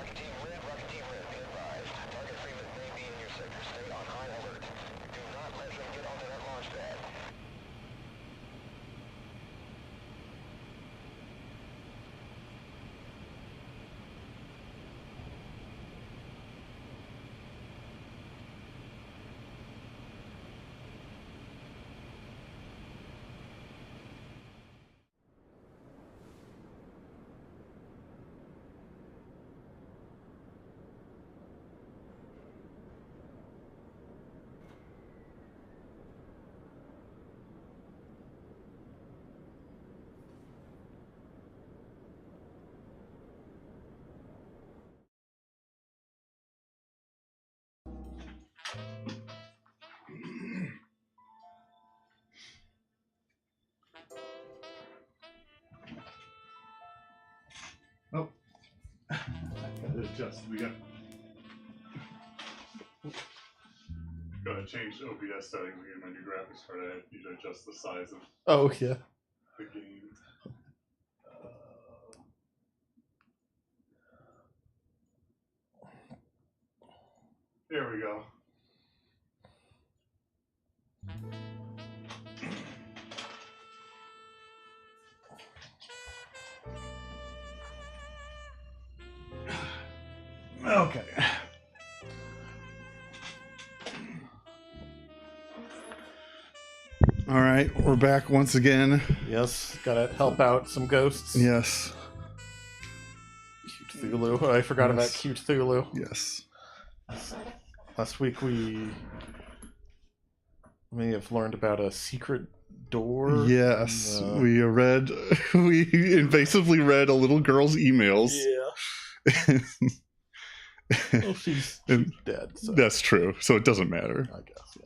Rocket Team Red, be advised. Target Freeman may be in your sector. Stay on high alert. Do not let them get onto that launch pad. Oh. Gotta adjust. Gotta change OBS settings again. My new graphics card. I need to adjust the size of yeah. the game. There we go. Okay. All right, we're back once again. Yes, gotta help out some ghosts. Yes. Cute Cthulhu. I forgot about cute Cthulhu. Yes. Last week we may have learned about a secret door. Yes, we invasively read a little girl's emails. Yeah. Well, she's dead. So. That's true. So it doesn't matter. I guess,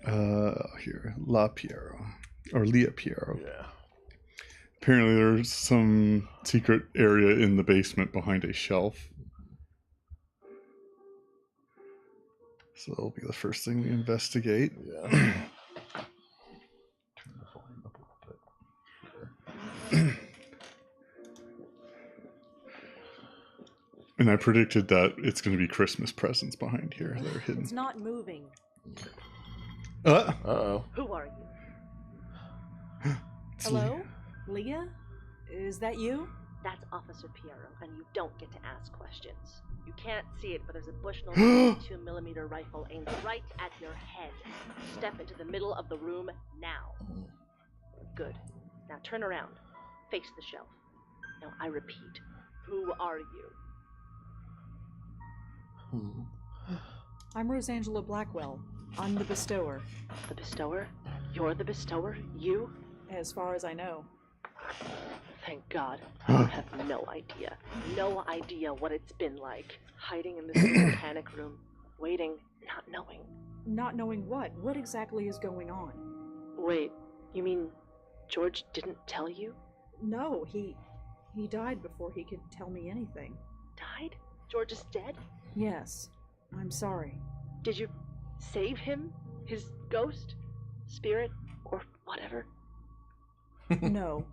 yeah. Here, La Piero or Lia Piero. Yeah. Apparently, there's some secret area in the basement behind a shelf. So that'll be the first thing we investigate. Yeah. Turn the volume up a little bit. And I predicted that it's going to be Christmas presents behind here. They're hidden. It's not moving. Uh-oh. Who are you? Hello? Leah? Is that you? That's Officer Piero, and you don't get to ask questions. You can't see it, but there's a Bushnell 22mm rifle aimed right at your head. Step into the middle of the room now. Good. Now turn around. Face the shelf. Now I repeat, who are you? I'm Rosangela Blackwell. I'm the bestower. The bestower? You're the bestower? You? As far as I know. Thank God. I have no idea. No idea what it's been like. Hiding in this little panic room. Waiting, not knowing. Not knowing what? What exactly is going on? Wait, you mean George didn't tell you? No, he died before he could tell me anything. Died? George is dead? Yes. I'm sorry. Did you save him? His ghost? Spirit? Or whatever? No.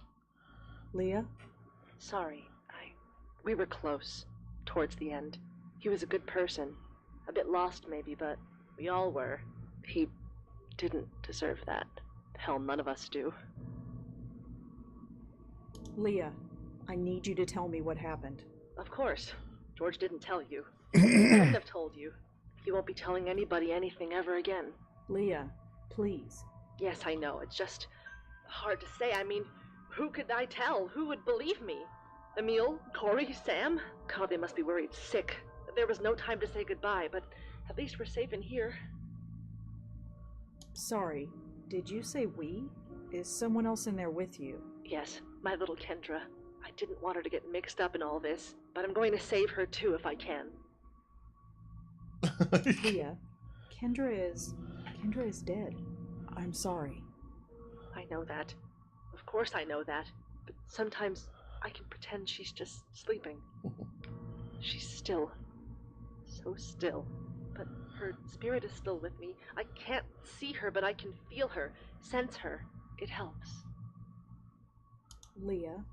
Leah? Sorry, we were close. Towards the end. He was a good person. A bit lost maybe, but we all were. He didn't deserve that. Hell, none of us do. Leah, I need you to tell me what happened. Of course. George didn't tell you. He couldn't have told you. He won't be telling anybody anything ever again. Leah, please. Yes, I know. It's just hard to say. I mean, who could I tell? Who would believe me? Emil? Corey? Sam? God, they must be worried sick. There was no time to say goodbye, but at least we're safe in here. Sorry, did you say we? Is someone else in there with you? Yes, my little Kendra. I didn't want her to get mixed up in all this, but I'm going to save her too if I can. Leah, Kendra is dead. I'm sorry. I know that. Of course I know that. But sometimes I can pretend she's just sleeping. She's still. So still. But her spirit is still with me. I can't see her, but I can feel her, sense her. It helps. Leah,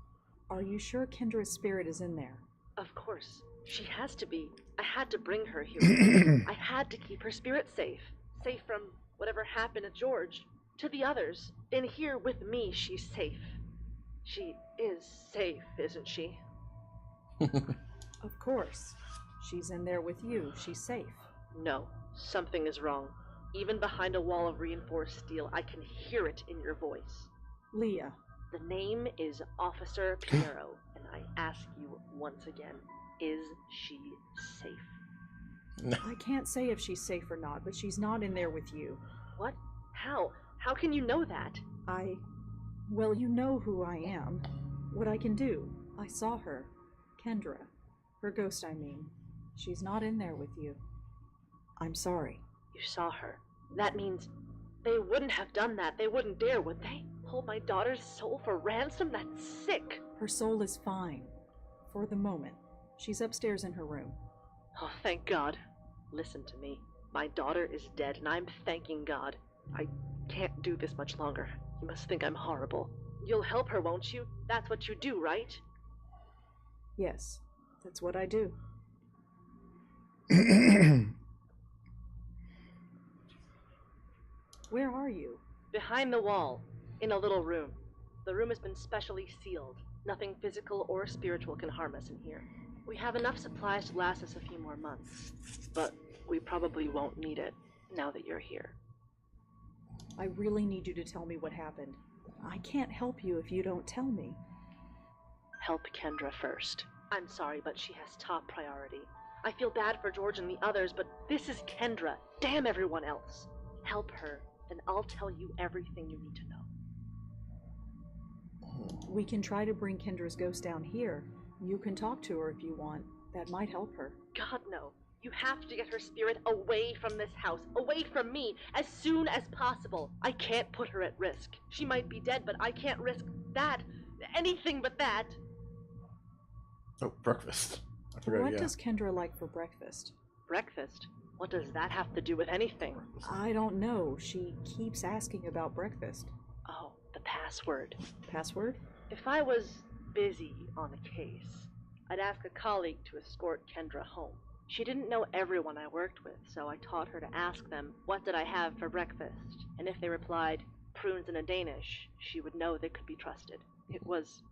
Are you sure Kendra's spirit is in there? Of course. She has to be. I had to bring her here. I had to keep her spirit safe. Safe from whatever happened to George. To the others. In here with me, she's safe. She is safe, isn't she? Of course. She's in there with you. She's safe. No, something is wrong. Even behind a wall of reinforced steel, I can hear it in your voice. Leah. The name is Officer Piero, and I ask you once again, is she safe? I can't say if she's safe or not, but she's not in there with you. What? How? How can you know that? Well, you know who I am. What I can do. I saw her. Kendra. Her ghost, I mean. She's not in there with you. I'm sorry. You saw her. That means they wouldn't have done that. They wouldn't dare, would they? Hold my daughter's soul for ransom? That's sick. Her soul is fine. For the moment. She's upstairs in her room. Oh, thank God. Listen to me. My daughter is dead, and I'm thanking God. I can't do this much longer. You must think I'm horrible. You'll help her, won't you? That's what you do, right? Yes, that's what I do. Where are you? Behind the wall, in a little room. The room has been specially sealed. Nothing physical or spiritual can harm us in here. We have enough supplies to last us a few more months, but we probably won't need it now that you're here. I really need you to tell me what happened. I can't help you if you don't tell me. Help Kendra first. I'm sorry, but she has top priority. I feel bad for George and the others, but this is Kendra. Damn everyone else. Help her, and I'll tell you everything you need to know. We can try to bring Kendra's ghost down here. You can talk to her if you want. That might help her. God, no. You have to get her spirit away from this house, away from me, as soon as possible. I can't put her at risk. She might be dead, but I can't risk that. Anything but that. Oh, breakfast. I forgot, What yeah. does Kendra like for breakfast? Breakfast? What does that have to do with anything? I don't know. She keeps asking about breakfast. Oh, the password. Password? If I was busy on a case, I'd ask a colleague to escort Kendra home. She didn't know everyone I worked with, so I taught her to ask them, what did I have for breakfast? And if they replied, prunes and a Danish, she would know they could be trusted. It was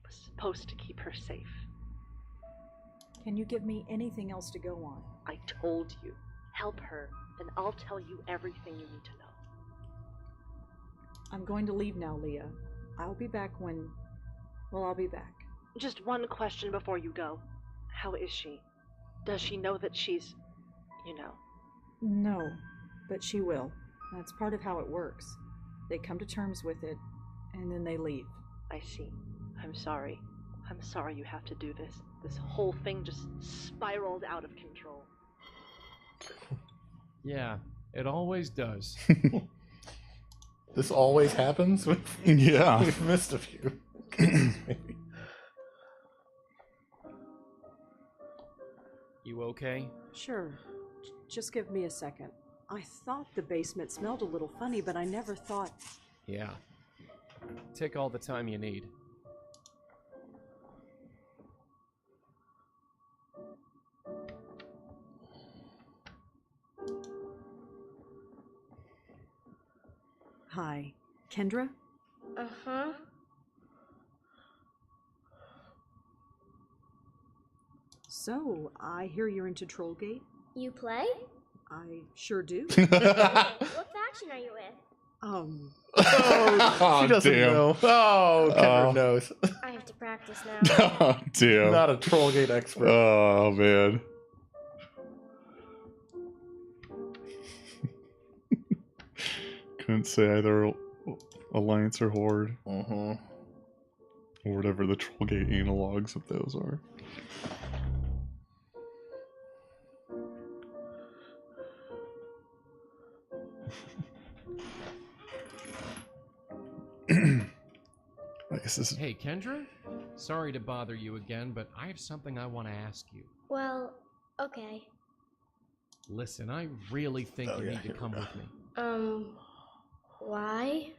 supposed to keep her safe. Can you give me anything else to go on? I told you. Help her, and I'll tell you everything you need to know. I'm going to leave now, Leah. I'll be back when... Well, I'll be back. Just one question before you go. How is she? Does she know that she's, you know? No, but she will. That's part of how it works. They come to terms with it, and then they leave. I see. I'm sorry. I'm sorry you have to do this. This whole thing just spiraled out of control. Yeah, it always does. This always happens? Yeah. We've missed a few cases, maybe. You okay? Sure. Just give me a second. I thought the basement smelled a little funny, but I never thought... Yeah. Take all the time you need. Hi. Kendra? Uh-huh. So, I hear you're into Trollgate? You play? I sure do. What faction are you with? Oh, she doesn't damn. know. Oh, Kendra Oh. knows. I have to practice now. Oh, damn. Not a Trollgate expert. Oh, man. Couldn't say either Alliance or Horde, Mm-hmm. or whatever the Trollgate analogs of those are. I guess this is... Hey, Kendra? Sorry to bother you again, but I have something I want to ask you. Well, okay. Listen, I really think Oh, you yeah, need to here we come go. with me. Why?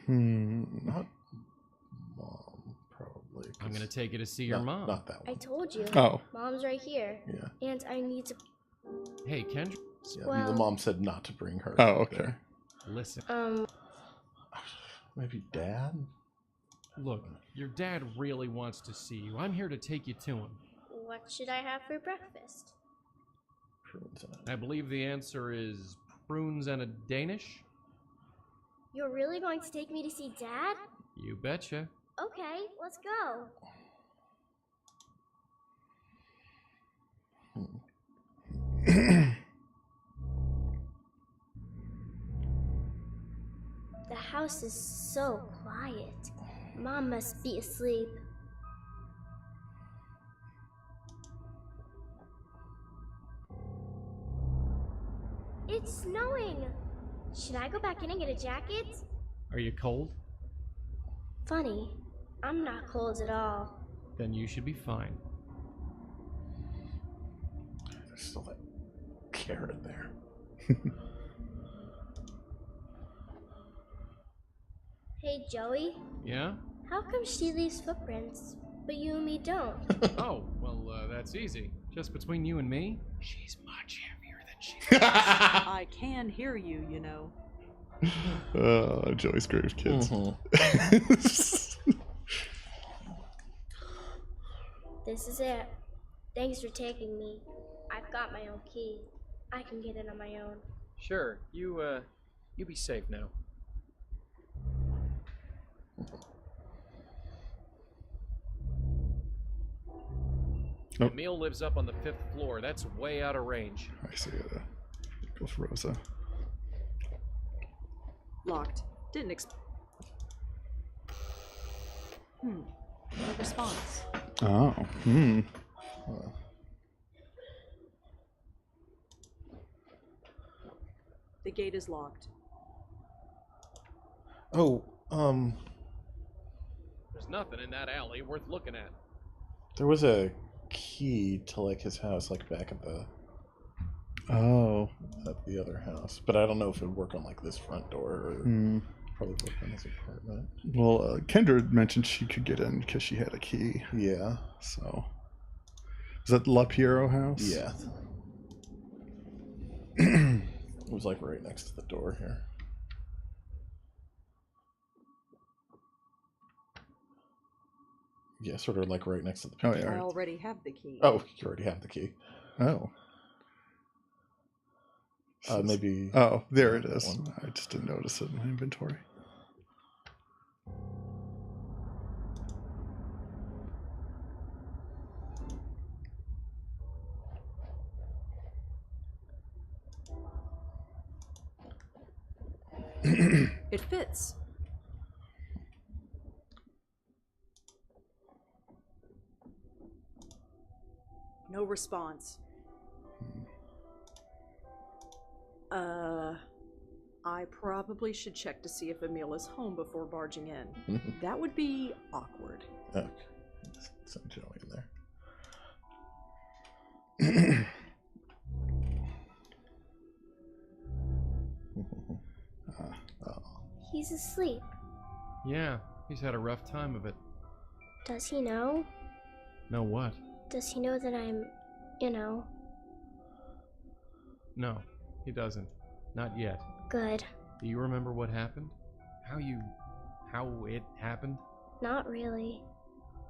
Not mom, probably. I'm gonna take you to see your mom. Not that I one. told you. Oh. Mom's right here. Yeah. And I need to. Hey, Kendra, Yeah, Well- the mom said not to bring her. Oh, okay. there. listen. Maybe dad? Look, your dad really wants to see you. I'm here to take you to him. What should I have for breakfast? Prunes and I believe the answer is prunes and a Danish. You're really going to take me to see Dad? You betcha. Okay, let's go. The house is so quiet. Mom must be asleep. It's snowing. Should I go back in and get a jacket? Are you cold? Funny, I'm not cold at all. Then you should be fine. there's still that carrot there. Hey, Joey. Yeah? How come she leaves footprints, but you and me don't? Oh, well, that's easy. Just between you and me, she's much heavier than she I can hear you, you know. Joey's Grave Kids. This is it. Thanks for taking me. I've got my own key. I can get in on my own. Sure, you be safe now. Oh. Emil lives up on the 5th floor. That's way out of range. I see. Go for Rosa. Locked. Didn't No response. Oh. Hmm. The gate is locked. Oh, There's nothing in that alley worth looking at. there was a key to like his house, like back at the other house, but I don't know if it would work on like this front door or probably work on his apartment. Well, Kendra mentioned she could get in because she had a key. Yeah. So, is that the La Piero house? Yeah. It was like right next to the door here. Yeah, sort of like right next to the Oh, picture. yeah. I already have the key. Oh, you already have the key. Oh. Maybe. Oh, there it that is. one. I just didn't notice it in my inventory. It fits. No response. I probably should check to see if Emil is home before barging in. That would be awkward. Okay. Send Joey in there. He's asleep. Yeah, he's had a rough time of it. Does he know? Know what? Does he know that I'm, you know, No, he doesn't. Not yet. good? Do you remember what happened? How it happened? Not really.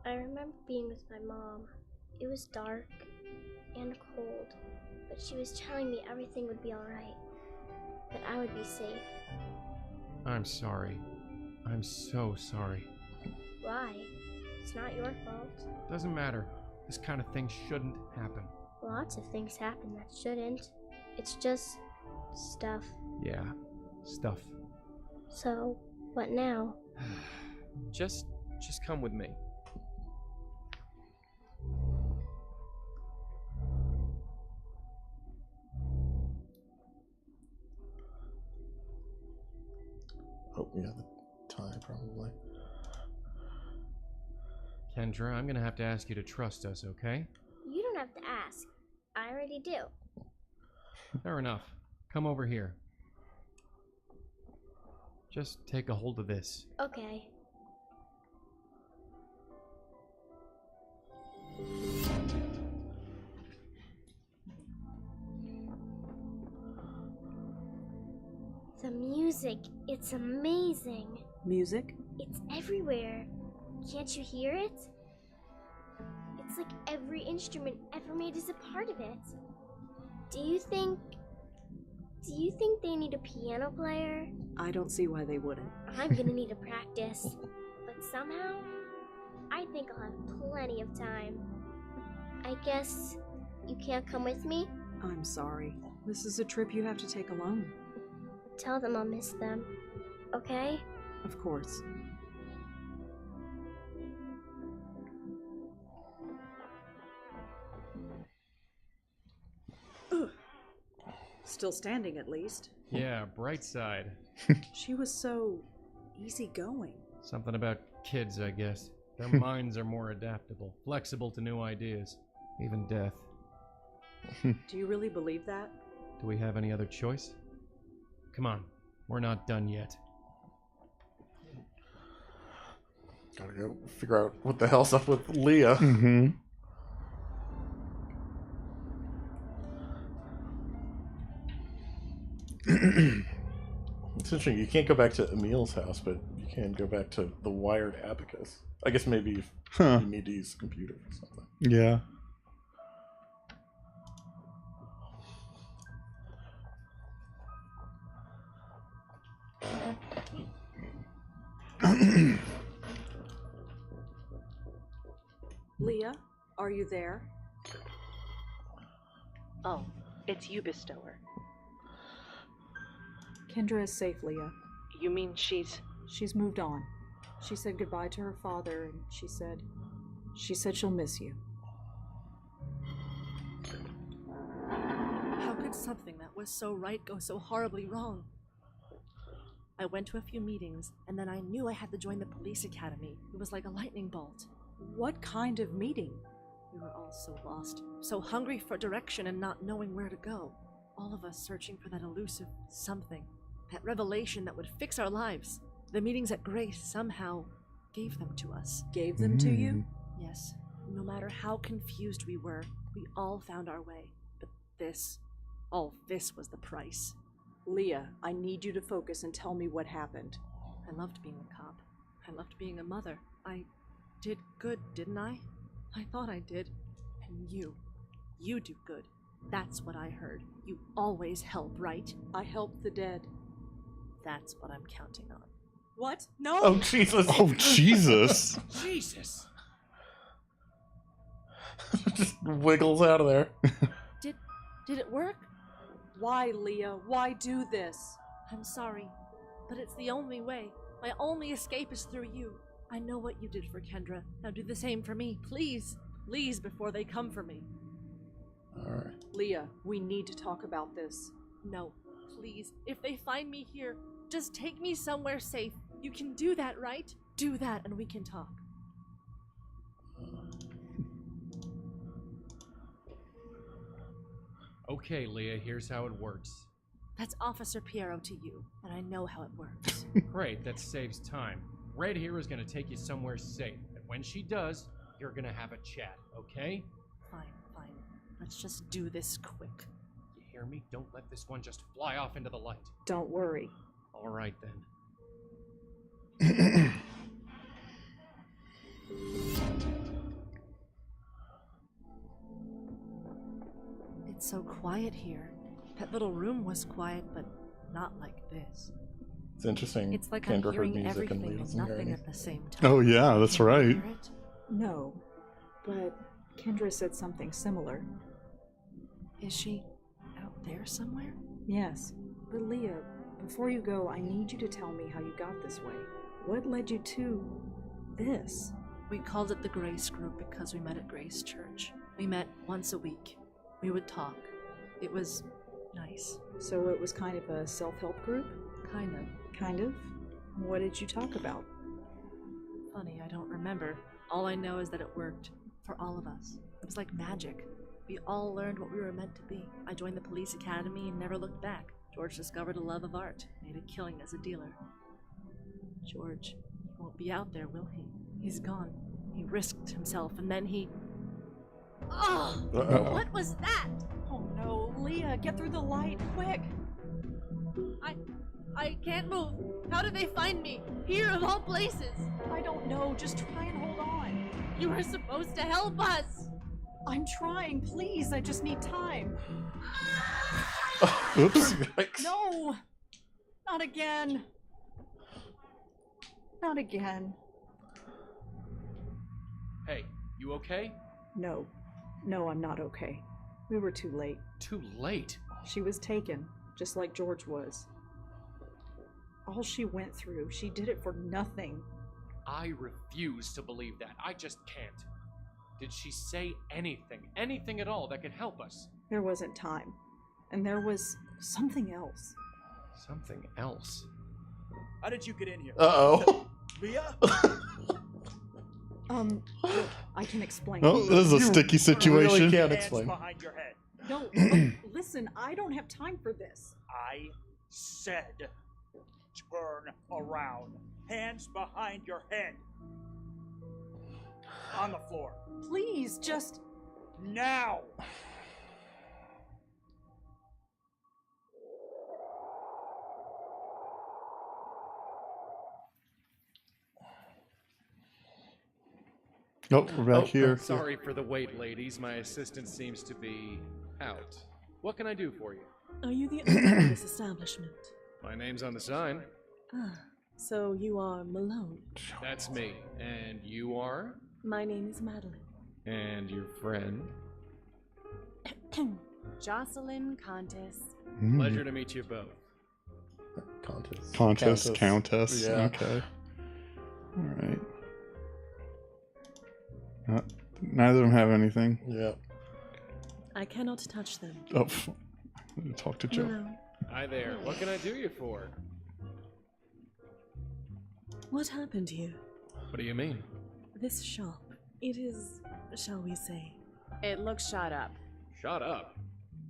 I remember being with my mom. It was dark and cold, but she was telling me everything would be alright, that I would be safe. I'm sorry. I'm so sorry. Why? It's not your fault. Doesn't matter. This kind of thing shouldn't happen. Lots of things happen that shouldn't. It's just stuff. Yeah, stuff. So, what now? Just come with me. Oh, yeah, the tie probably. Kendra, I'm gonna have to ask you to trust us, okay? You don't have to ask. I already do. Fair enough. Come over here. Just take a hold of this. Okay. The music, it's amazing. Music? It's everywhere. Can't you hear it? It's like every instrument ever made is a part of it. Do you think they need a piano player? I don't see why they wouldn't. I'm gonna need to practice. But somehow, I think I'll have plenty of time. I guess you can't come with me? I'm sorry. This is a trip you have to take alone. Tell them I'll miss them. Okay? Of course. Ugh. Still standing, at least. Yeah, bright side. She was so easygoing. Something about kids, I guess. Their minds are more adaptable, flexible to new ideas, even death. Do you really believe that? Do we have any other choice? Come on, we're not done yet. Gotta go figure out what the hell's up with Leah. Mm-hmm. It's interesting. You can't go back to Emil's house, but you can go back to the wired abacus. I guess maybe if Huh. you need to use a computer or something. Yeah. Leah, are you there? Oh, it's you, Bestower. Kendra is safe, Leah. You mean she's... She's moved on. She said goodbye to her father, and she said she'll miss you. How could something that was so right go so horribly wrong? I went to a few meetings, and then I knew I had to join the police academy. It was like a lightning bolt. What kind of meeting? We were all so lost, so hungry for direction and not knowing where to go. All of us searching for that elusive something, that revelation that would fix our lives. The meetings at Grace somehow gave them to us. Gave them to you? Yes, no matter how confused we were, we all found our way. But all this was the price. Leah, I need you to focus and tell me what happened. I loved being a cop. I loved being a mother. I did good, didn't I? I thought I did. And you do good. That's what I heard. You always help, right? I helped the dead. That's what I'm counting on. What? No! Oh, Jesus. Oh, Jesus. Jesus! Just wiggles out of there. Did it work? Why, Leah? Why do this? I'm sorry, but it's the only way. My only escape is through you. I know what you did for Kendra. Now do the same for me, please. Please, before they come for me. Alright. Leah, we need to talk about this. No, please. If they find me here, just take me somewhere safe. You can do that, right? Do that and we can talk. Okay, Leah, here's how it works. That's Officer Piero to you, and I know how it works. Great, that saves time. Red here is gonna take you somewhere safe, and when she does, you're gonna have a chat, okay? Fine. Let's just do this quick. You hear me? Don't let this one just fly off into the light. Don't worry. All right, then. It's so quiet here. That little room was quiet, but not like this. It's interesting. It's like Kendra I'm heard hearing music and everything Lee and doesn't hear nothing anything. at the same time. Oh, yeah, that's Can you right. hear it? No, but Kendra said something similar. Is she out there somewhere? Yes, but Leah, before you go, I need you to tell me how you got this way. What led you to this? We called it the Grace Group because we met at Grace Church. We met once a week. We would talk. It was nice. So it was kind of a self-help group? Kind of. Kind of? What did you talk about? Funny, I don't remember. All I know is that it worked. For all of us. It was like magic. We all learned what we were meant to be. I joined the police academy and never looked back. George discovered a love of art, made a killing as a dealer. George, he won't be out there, will he? He's gone. He risked himself, and then he... Oh! Uh-oh. What was that? Oh no, Leah, get through the light, quick! I can't move. How did they find me? Here of all places. I don't know, just try and hold on. You were supposed to help us. I'm trying, please, I just need time. Oops. No! Not again. Not again. Hey, you okay? No. No, I'm not okay. We were too late. Too late. She was taken, just like George was. All she went through, she did it for nothing. I refuse to believe that. I just can't. Did she say anything at all that could help us? There wasn't time. And there was something else. Something else? How did you get in here? Uh-oh. Leah? Look, I can explain. Oh, this is a sticky situation. Really can't Hands explain. behind your head. No, look, listen, I don't have time for this. I said turn around. Hands behind your head. On the floor. Please, just... Now! Oh, we're back here. Sorry for the wait, ladies. My assistant seems to be out. What can I do for you? Are you the owner of this establishment? My name's on the sign. Ah, so you are Malone. That's me. And you are? My name is Madeline. And your friend? Jocelyn Contis. Pleasure to meet you both. Countess. Yeah. Okay. All right. Neither of them have anything. Yeah. I cannot touch them. Oh, talk to Joe. Malone, Hi there. What can I do you for? what happened here? What do you mean? This shop, it is, shall we say... It looks shot up. Shut up.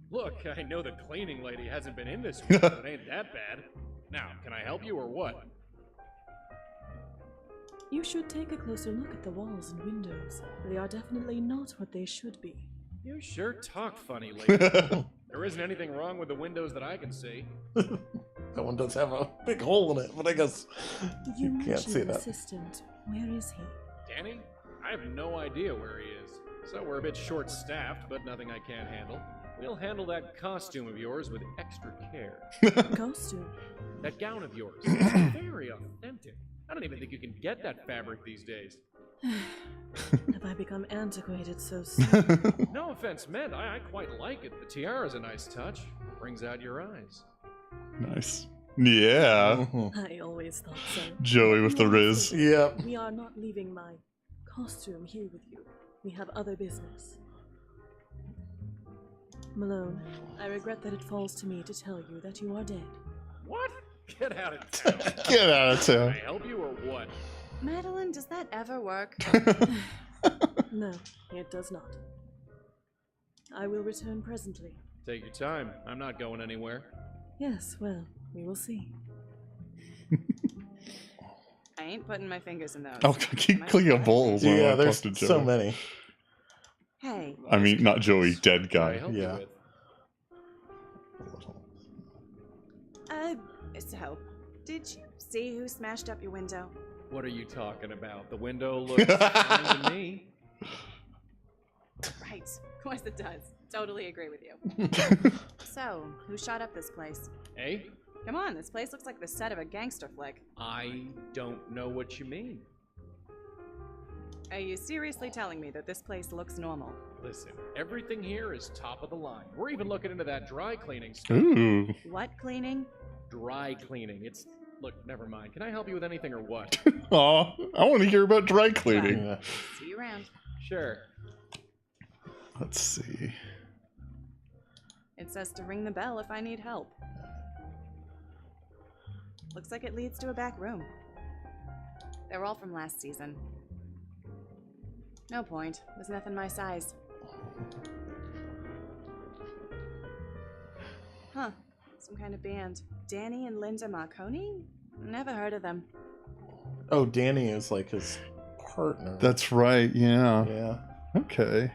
Look, I know the cleaning lady hasn't been in this week, but it ain't that bad. Now, can I help you or what? You should take a closer look at the walls and windows. They are definitely not what they should be. You sure talk funny, lady. There isn't anything wrong with the windows that I can see. That one does have a big hole in it, but I guess you can't mentioned see an that. assistant. Where is he? Danny? I have no idea where he is. So we're a bit short-staffed, but nothing I can't handle. We'll handle that costume of yours with extra care. Costume? That gown of yours. It's very authentic. I don't even think you can get that fabric these days. Have I become antiquated so soon? No offense meant, I quite like it. The tiara's a nice touch. Brings out your eyes. Nice. Yeah. I always thought so. Joey with the Riz. Yeah. We are not leaving my costume here with you. We have other business. Malone, I regret that it falls to me to tell you that you are dead. What? Get out of town. Get out of Can town. I help you or what? Madeline, does that ever work? No, it does not. I will return presently. Take your time. I'm not going anywhere. Yes, well, we will see. I ain't putting my fingers in those. Oh, keep clicking on bowls. while Yeah, I there's talk to so Joey. many. Hey. I mean, not Joey, dead Can I guy. help Yeah. you with? So, did you see who smashed up your window? What are you talking about? The window looks fine to me. Right. Of course it does. Totally agree with you. So, who shot up this place? Hey? Come on, this place looks like the set of a gangster flick. I don't know what you mean. Are you seriously telling me that this place looks normal? Listen, everything here is top of the line. We're even looking into that dry cleaning stuff. Ooh. What cleaning? Dry cleaning. It's... Look, never mind. Can I help you with anything or what? Aw, I want to hear about dry cleaning. Yeah. See you around. Sure. Let's see. It says to ring the bell if I need help. Looks like it leads to a back room. They're all from last season. No point. There's nothing my size. Huh. Some kind of band. Danny and Linda Marconi? Never heard of them. Oh, Danny is like his partner. That's right, yeah. Yeah. Okay.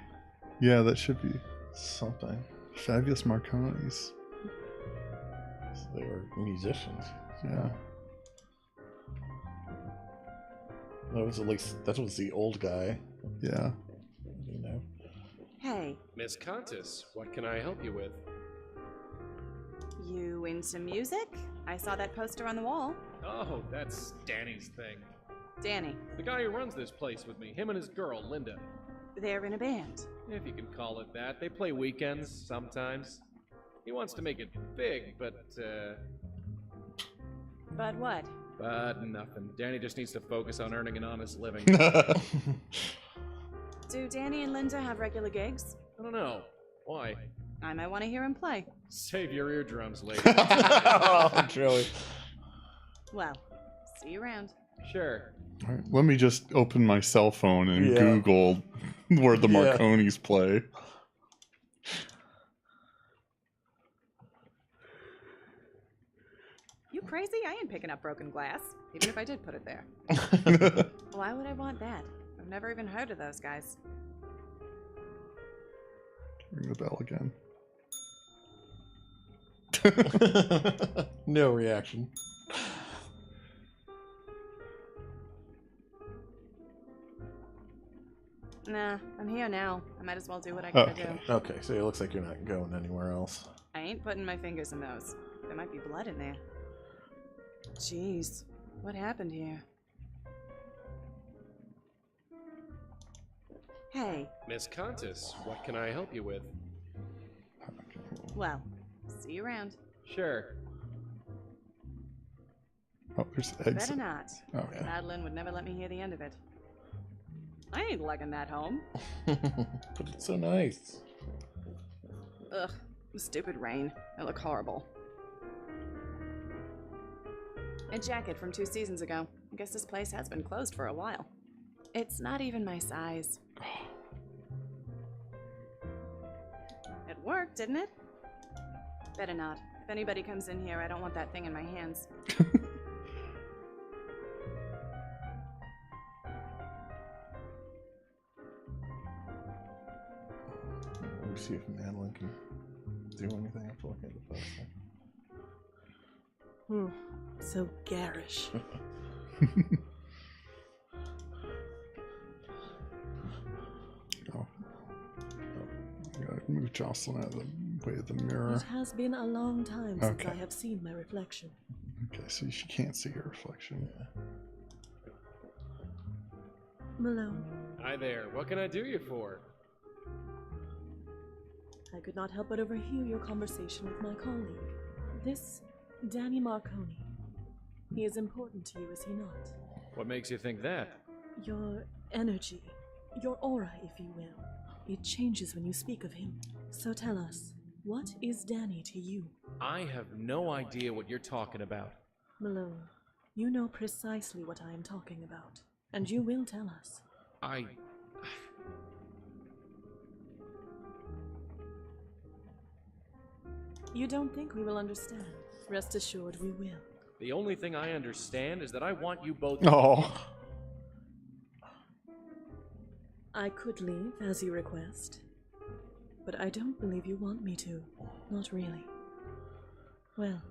Yeah, that should be Something. Fabulous Marconis. So they were musicians. Yeah. That was the old guy. Yeah. You know. Hey, Miss Contis, what can I help you with? you into music? I saw that poster on the wall. Oh, that's Danny's thing. Danny, The guy who runs this place with me, him and his girl, Linda. they're in a band. If you can call it that. They play weekends, sometimes. He wants to make it big, but But what? nothing. Danny just needs to focus on earning an honest living. Do Danny and Linda have regular gigs? I don't know. Why? I might want to hear him play. Save your eardrums, lady. Oh, Joey. Well, see you around. Sure. All right, let me just open my cell phone and Yeah. Google where the Yeah. Marconis play. You crazy? I ain't picking up broken glass, even if I did put it there. Why would I want that? I've never even heard of those guys. Ring the bell again. No reaction. Nah, I'm here now. I might as well do what I gotta Okay. do. Okay, so it looks like you're not going anywhere else. I ain't putting my fingers in those. There might be blood in there. Jeez, what happened here? Hey, Miss Contis, what can I help you with? well, see you around. Sure. Oh, there's Better exit. not. Okay. Madeline would never let me hear the end of it. I ain't liking that home. But it's so nice. Ugh, stupid rain. It look horrible. A jacket from 2 seasons ago. I guess this place has been closed for a while. It's not even my size. It worked, didn't it? Better not. If anybody comes in here, I don't want that thing in my hands. Let me see if Madeline can do anything after looking at the poster. So garish. Oh. Gotta move Jocelyn out of the way of the mirror. It has been a long time since Okay. I have seen my reflection. Okay, so she can't see her reflection. Malone, Hi there. What can I do you for? I could not help but overhear your conversation with my colleague. This Danny Marconi. He is important to you, is he not? What makes you think that? Your energy, your aura, if you will. It changes when you speak of him. So tell us, what is Danny to you? I have no idea what you're talking about. Malone, you know precisely what I am talking about, and you will tell us. You don't think we will understand? Rest assured we will. The only thing I understand is that I want you both. Oh. I could leave as you request, but I don't believe you want me to. Not really. Well,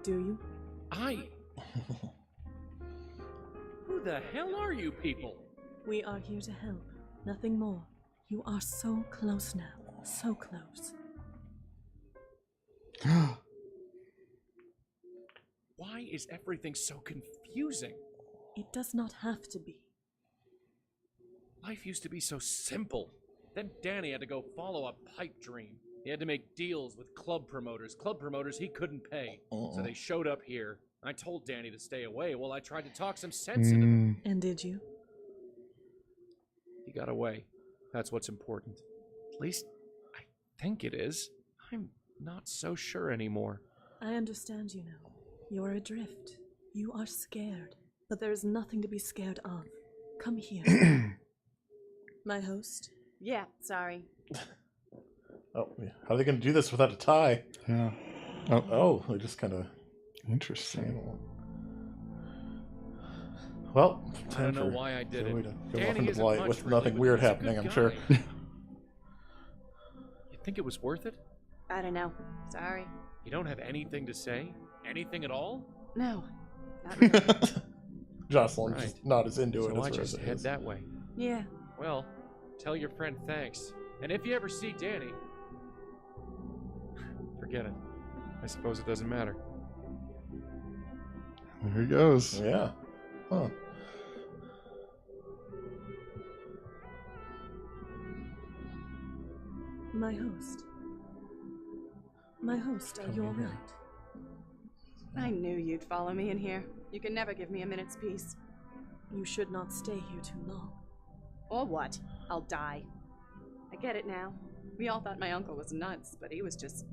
do you? Who the hell are you people? We are here to help, nothing more. You are so close now, so close. Why is everything so confusing? It does not have to be. Life used to be so simple. Then Danny had to go follow a pipe dream. He had to make deals with club promoters he couldn't pay. So they showed up here. I told Danny to stay away. Well, I tried to talk some sense into him. And did you? He got away. That's what's important. At least, I think it is. I'm not so sure anymore. I understand you now. You're adrift. You are scared. But there is nothing to be scared of. Come here. My host? Yeah, sorry. Oh, yeah. How are they going to do this without a tie? Yeah. Oh, they just kind of... Interesting. Well, I don't know why I did it. Go off Danny into isn't the light much, with really, nothing but weird he's a happening, good I'm sure. guy. You think it was worth it? I don't know. Sorry. You don't have anything to say? Anything at all? No. Not really. Jocelyn's just not as into it So as I Rosa just head is. that way. Yeah. Well, tell your friend thanks. And if you ever see Danny, forget it. I suppose it doesn't matter. There he goes. Yeah. Huh. My host. My host, are you alright? I knew you'd follow me in here. You can never give me a minute's peace. You should not stay here too long. Or what? I'll die. I get it now. We all thought my uncle was nuts, but he was just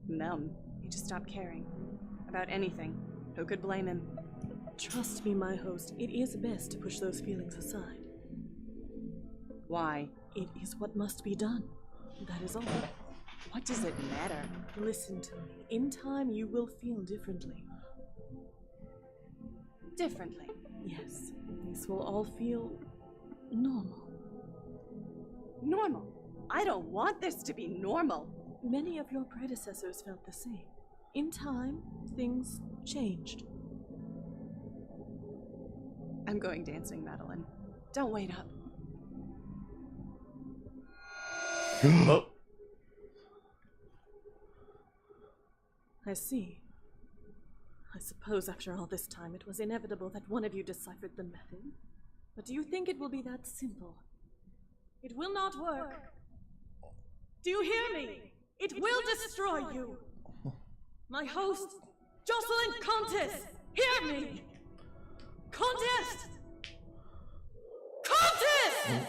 numb. He just stopped caring. About anything. Who could blame him? Trust me, my host, it is best to push those feelings aside. Why? It is what must be done. That is all. What does it matter? Listen to me. In time, you will feel differently. Differently? Yes. This will all feel normal. Normal? I don't want this to be normal. Many of your predecessors felt the same. In time, things changed. I'm going dancing, Madeline. Don't wait up. Oh. I see. I suppose after all this time it was inevitable that one of you deciphered the method. But do you think it will be that simple? It will not work. Do you hear me? It will destroy you. My host, Jocelyn Countess, hear me! Countess! Countess!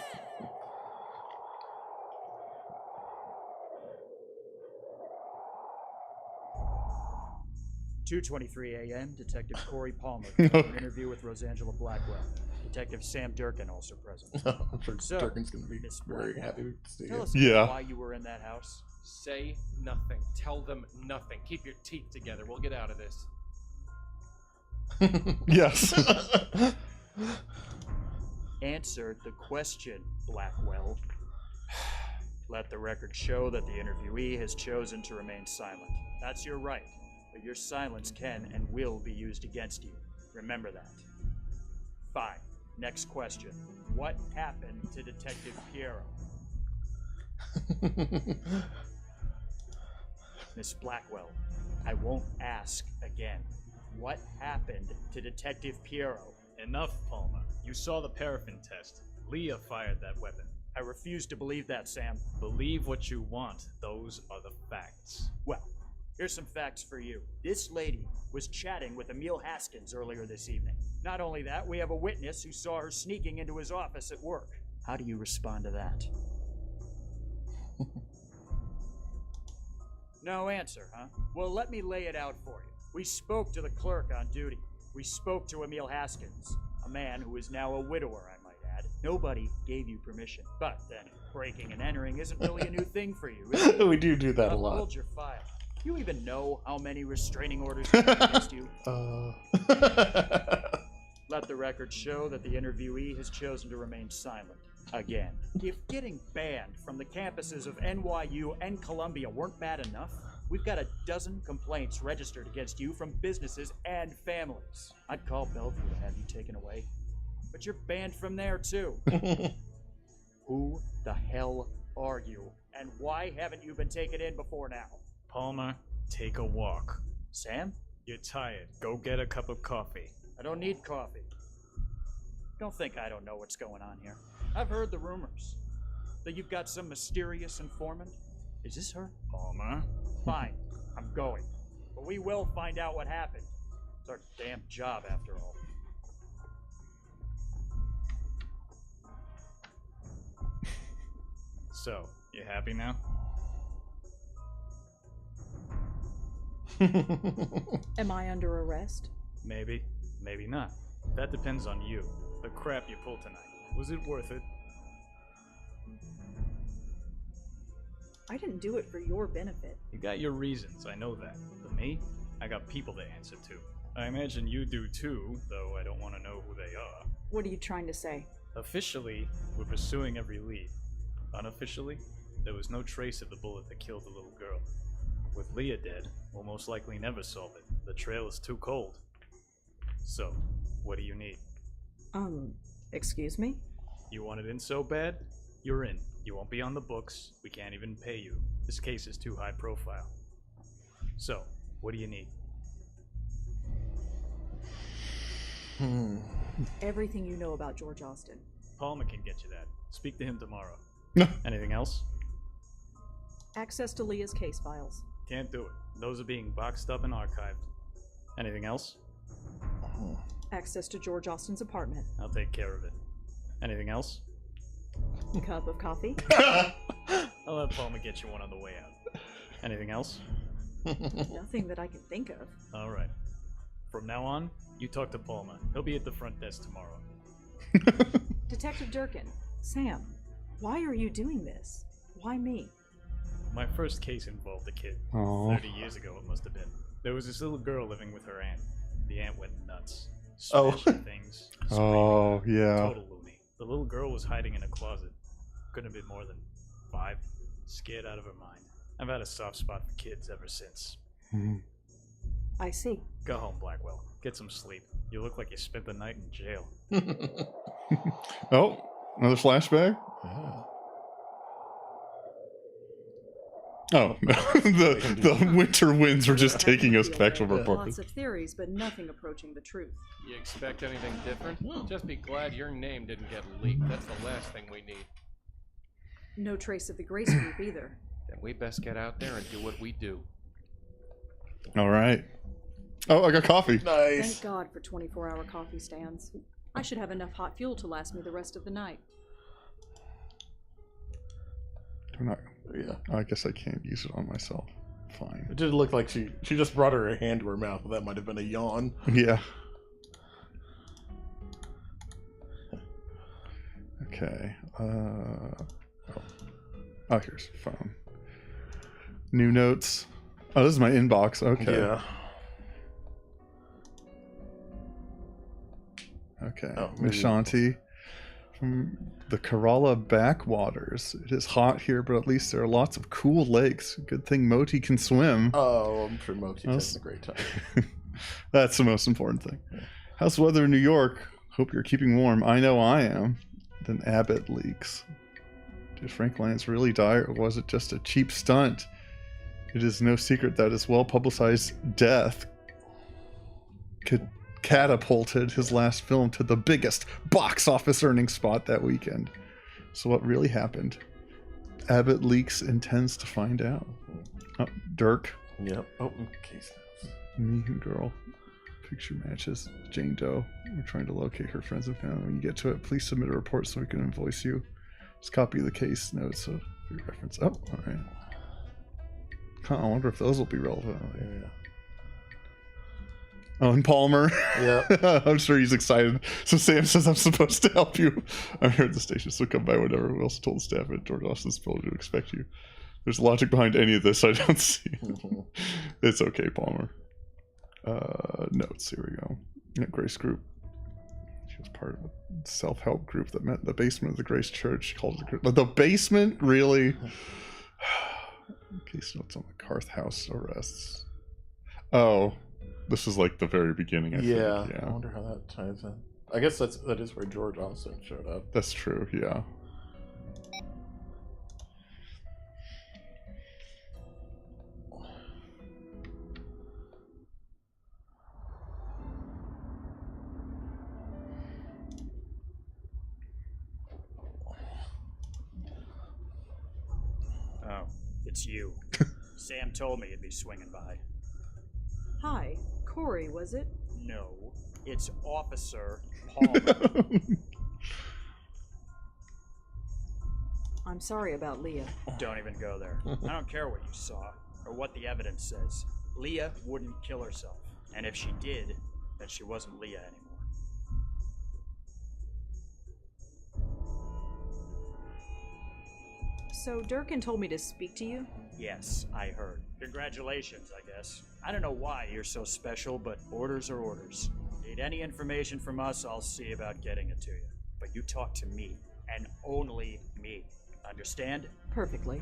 2:23 a.m. Detective Corey Palmer an interview with Rosangela Blackwell. Detective Sam Durkin also present. I'm sure So, Durkin's going to be Miss very Blackwell, happy to see Tell you. us Yeah. why you were in that house. Say nothing. Tell them nothing. Keep your teeth together. We'll get out of this. Yes. Answer the question, Blackwell. Let the record show that the interviewee has chosen to remain silent. That's your right, but your silence can and will be used against you. Remember that. Fine. Next question. What happened to Detective Piero? Miss Blackwell, I won't ask again. What happened to Detective Piero? Enough, Palmer. You saw the paraffin test. Leah fired that weapon. I refuse to believe that, Sam. Believe what you want. Those are the facts. Well, here's some facts for you. This lady was chatting with Emil Haskins earlier this evening. Not only that, we have a witness who saw her sneaking into his office at work. How do you respond to that? No answer, huh? Well, let me lay it out for you. We spoke to the clerk on duty. We spoke to Emil Haskins, a man who is now a widower, I might add. Nobody gave you permission. But then, breaking and entering isn't really a new thing for you, is it? We do that a lot. Hold your file. Do you even know how many restraining orders are against you? Let the record show that the interviewee has chosen to remain silent. Again. If getting banned from the campuses of NYU and Columbia weren't bad enough, we've got a dozen complaints registered against you from businesses and families. I'd call Bellevue to have you taken away. But you're banned from there, too. Who the hell are you? And why haven't you been taken in before now? Palmer, take a walk. Sam? You're tired. Go get a cup of coffee. I don't need coffee. Don't think I don't know what's going on here. I've heard the rumors that you've got some mysterious informant. Is this her? Palmer? Fine, I'm going. But we will find out what happened. It's our damn job, after all. So, you happy now? Am I under arrest? Maybe, maybe not. That depends on you. The crap you pulled tonight. Was it worth it? I didn't do it for your benefit. You got your reasons, I know that. But me? I got people to answer to. I imagine you do too, though I don't want to know who they are. What are you trying to say? Officially, we're pursuing every lead. Unofficially, there was no trace of the bullet that killed the little girl. With Leah dead, we'll most likely never solve it. The trail is too cold. So, what do you need? Excuse me? You want it in so bad? You're in. You won't be on the books. We can't even pay you. This case is too high profile. So, what do you need? Everything you know about George Austin. Palmer can get you that. Speak to him tomorrow. Anything else? Access to Leah's case files. Can't do it. Those are being boxed up and archived. Anything else? Access to George Austin's apartment. I'll take care of it. Anything else? Cup of coffee. I'll let Palmer get you one on the way out. Anything else? Nothing that I can think of. All right. From now on, you talk to Palmer. He'll be at the front desk tomorrow. Detective Durkin. Sam, why are you doing this? Why me? My first case involved a kid. Aw. 30 years ago, it must have been. There was this little girl living with her aunt. The aunt went nuts. Oh. Smashing things. Oh, screaming. yeah. Total loony. The little girl was hiding in a closet. Couldn't have been more than 5. Scared out of her mind. I've had a soft spot for kids ever since. I see. Go home, Blackwell. Get some sleep. You look like you spent the night in jail. Oh, another flashback? Oh, the winter winds were just taking us back to our apartment. Lots of theories, but nothing approaching the truth. You expect anything different? Just be glad your name didn't get leaked. That's the last thing we need. No trace of the Grace group either. Then we best get out there and do what we do. All right. Oh, I got coffee. Thank God for 24-hour coffee stands. I should have enough hot fuel to last me the rest of the night. Yeah. I guess I can't use it on myself. Fine. It did look like she just brought her hand to her mouth, but that might have been a yawn. Yeah. Okay. Oh, here's the phone. New notes. Oh, this is my inbox. Okay. Yeah. Okay. Oh, Miss Shanti from the Kerala backwaters. It is hot here, but at least there are lots of cool lakes. Good thing Moti can swim. Oh, I'm sure Moti has a great time. That's the most important thing. Yeah. How's the weather in New York? Hope you're keeping warm. I know I am. Then Abbott leaks. Did Frank Lyons really die, or was it just a cheap stunt? It is no secret that his well-publicized death catapulted his last film to the biggest box office earning spot that weekend. So what really happened? Abbott Leaks intends to find out. Oh, Dirk. Yep. Oh, case notes. Mean girl. Picture matches. Jane Doe. We're trying to locate her friends and family. When you get to it, please submit a report so we can invoice you. Just copy the case notes for your reference. Oh, all right. I wonder if those will be relevant. Yeah. Oh, and Palmer. Yeah. I'm sure he's excited. So Sam says I'm supposed to help you. I'm here at the station, so come by whenever. We also told the staff at George Austin's building to expect you. There's logic behind any of this I don't see. It's okay, Palmer. Notes. Here we go. Grace group. She was part of a self-help group that met in the basement of the Grace Church. Called the basement? Really? Case notes on the Carth House arrests. Oh, this is like the very beginning. I think. Yeah. I wonder how that ties in. I guess that is where George Austin showed up. That's true. Yeah. Oh, it's you. Sam told me you'd be swinging by. Hi, Corey, was it? No, it's Officer Palmer. I'm sorry about Leah. Don't even go there. I don't care what you saw, or what the evidence says. Leah wouldn't kill herself. And if she did, then she wasn't Leah anymore. So Durkin told me to speak to you? Yes, I heard. Congratulations, I guess. I don't know why you're so special, but orders are orders. Need any information from us, I'll see about getting it to you. But you talk to me, and only me. Understand? Perfectly.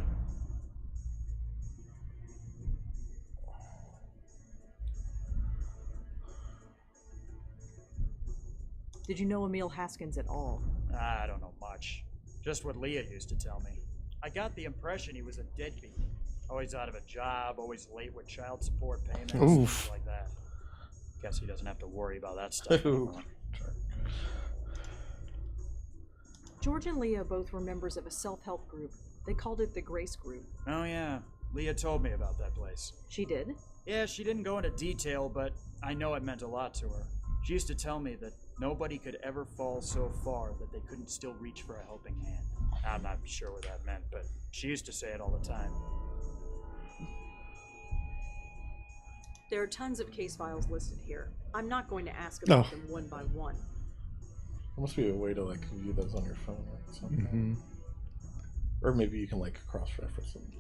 Did you know Emil Haskins at all? I don't know much. Just what Leah used to tell me. I got the impression he was a deadbeat. Always out of a job, always late with child support payments, things like that. Guess he doesn't have to worry about that stuff anymore. George and Leah both were members of a self-help group. They called it the Grace Group. Oh yeah, Leah told me about that place. She did? Yeah, she didn't go into detail, but I know it meant a lot to her. She used to tell me that nobody could ever fall so far that they couldn't still reach for a helping hand. I'm not sure what that meant, but she used to say it all the time. There are tons of case files listed here. I'm not going to ask about them one by one. There must be a way to like view those on your phone or something. Or maybe you can like cross-reference them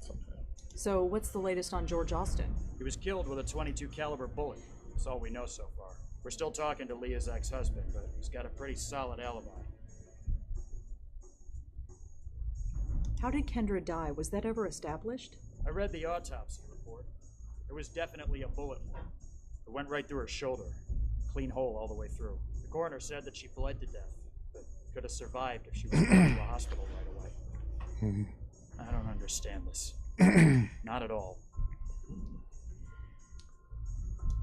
somehow. So what's the latest on George Austin? He was killed with a .22 caliber bullet. That's all we know so far. We're still talking to Leah's ex-husband, but he's got a pretty solid alibi. How did Kendra die? Was that ever established? I read the autopsy report. There was definitely a bullet wound. It went right through her shoulder. Clean hole all the way through. The coroner said that she bled to death, but could have survived if she was taken to a hospital right away. I don't understand this. Not at all.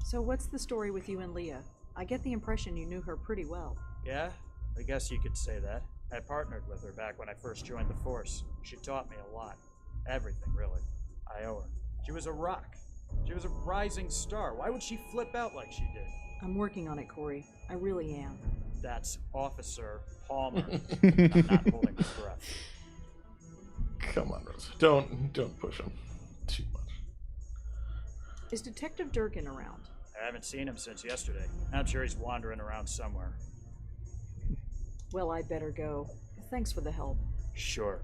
So what's the story with you and Leah? I get the impression you knew her pretty well. Yeah, I guess you could say that. I partnered with her back when I first joined the force. She taught me a lot. Everything, really. I owe her. She was a rock. She was a rising star. Why would she flip out like she did? I'm working on it, Corey. I really am. That's Officer Palmer. I'm not holding my breath. Come on, Rose. Don't push him too much. Is Detective Durkin around? I haven't seen him since yesterday. I'm sure he's wandering around somewhere. Well, I'd better go. Thanks for the help. Sure.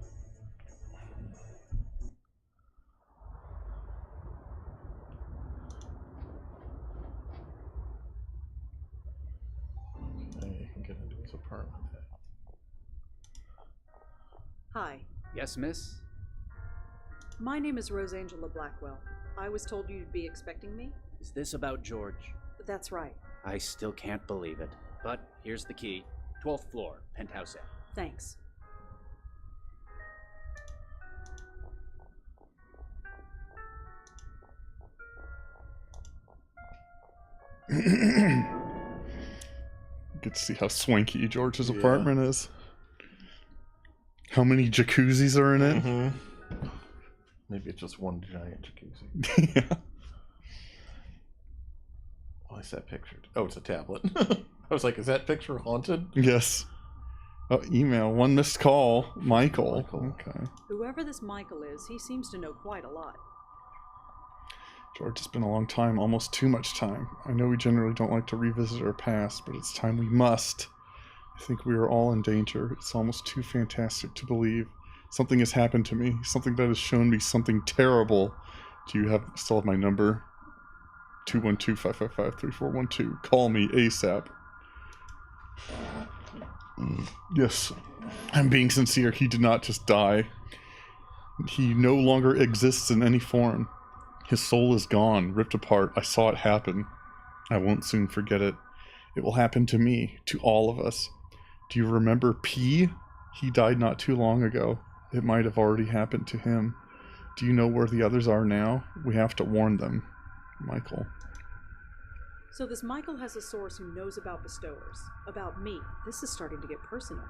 Okay, you can get into his apartment. Hi. Yes, miss? My name is Rose Angela Blackwell. I was told you'd be expecting me? Is this about George? That's right. I still can't believe it. But here's the key. 12th floor, penthouse A. Thanks. Get to see how swanky George's apartment is. How many jacuzzis are in it? Maybe it's just one giant jacuzzi. Yeah. Why is that pictured? Oh, it's a tablet. I was like, is that picture haunted? Yes. Oh, email. One missed call. Michael. Okay. Whoever this Michael is, he seems to know quite a lot. George, it's been a long time, almost too much time. I know we generally don't like to revisit our past, but it's time we must. I think we are all in danger. It's almost too fantastic to believe. Something has happened to me. Something that has shown me something terrible. Do you still have my number? 212-555-3412. Call me ASAP. Yes, I'm being sincere. He did not just die. He no longer exists in any form. His soul is gone, ripped apart. I saw it happen. I won't soon forget it. It will happen to me, to all of us. Do you remember P? He died not too long ago. It might have already happened to him. Do you know where the others are now? We have to warn them. Michael. So this Michael has a source who knows about bestowers. About me. This is starting to get personal.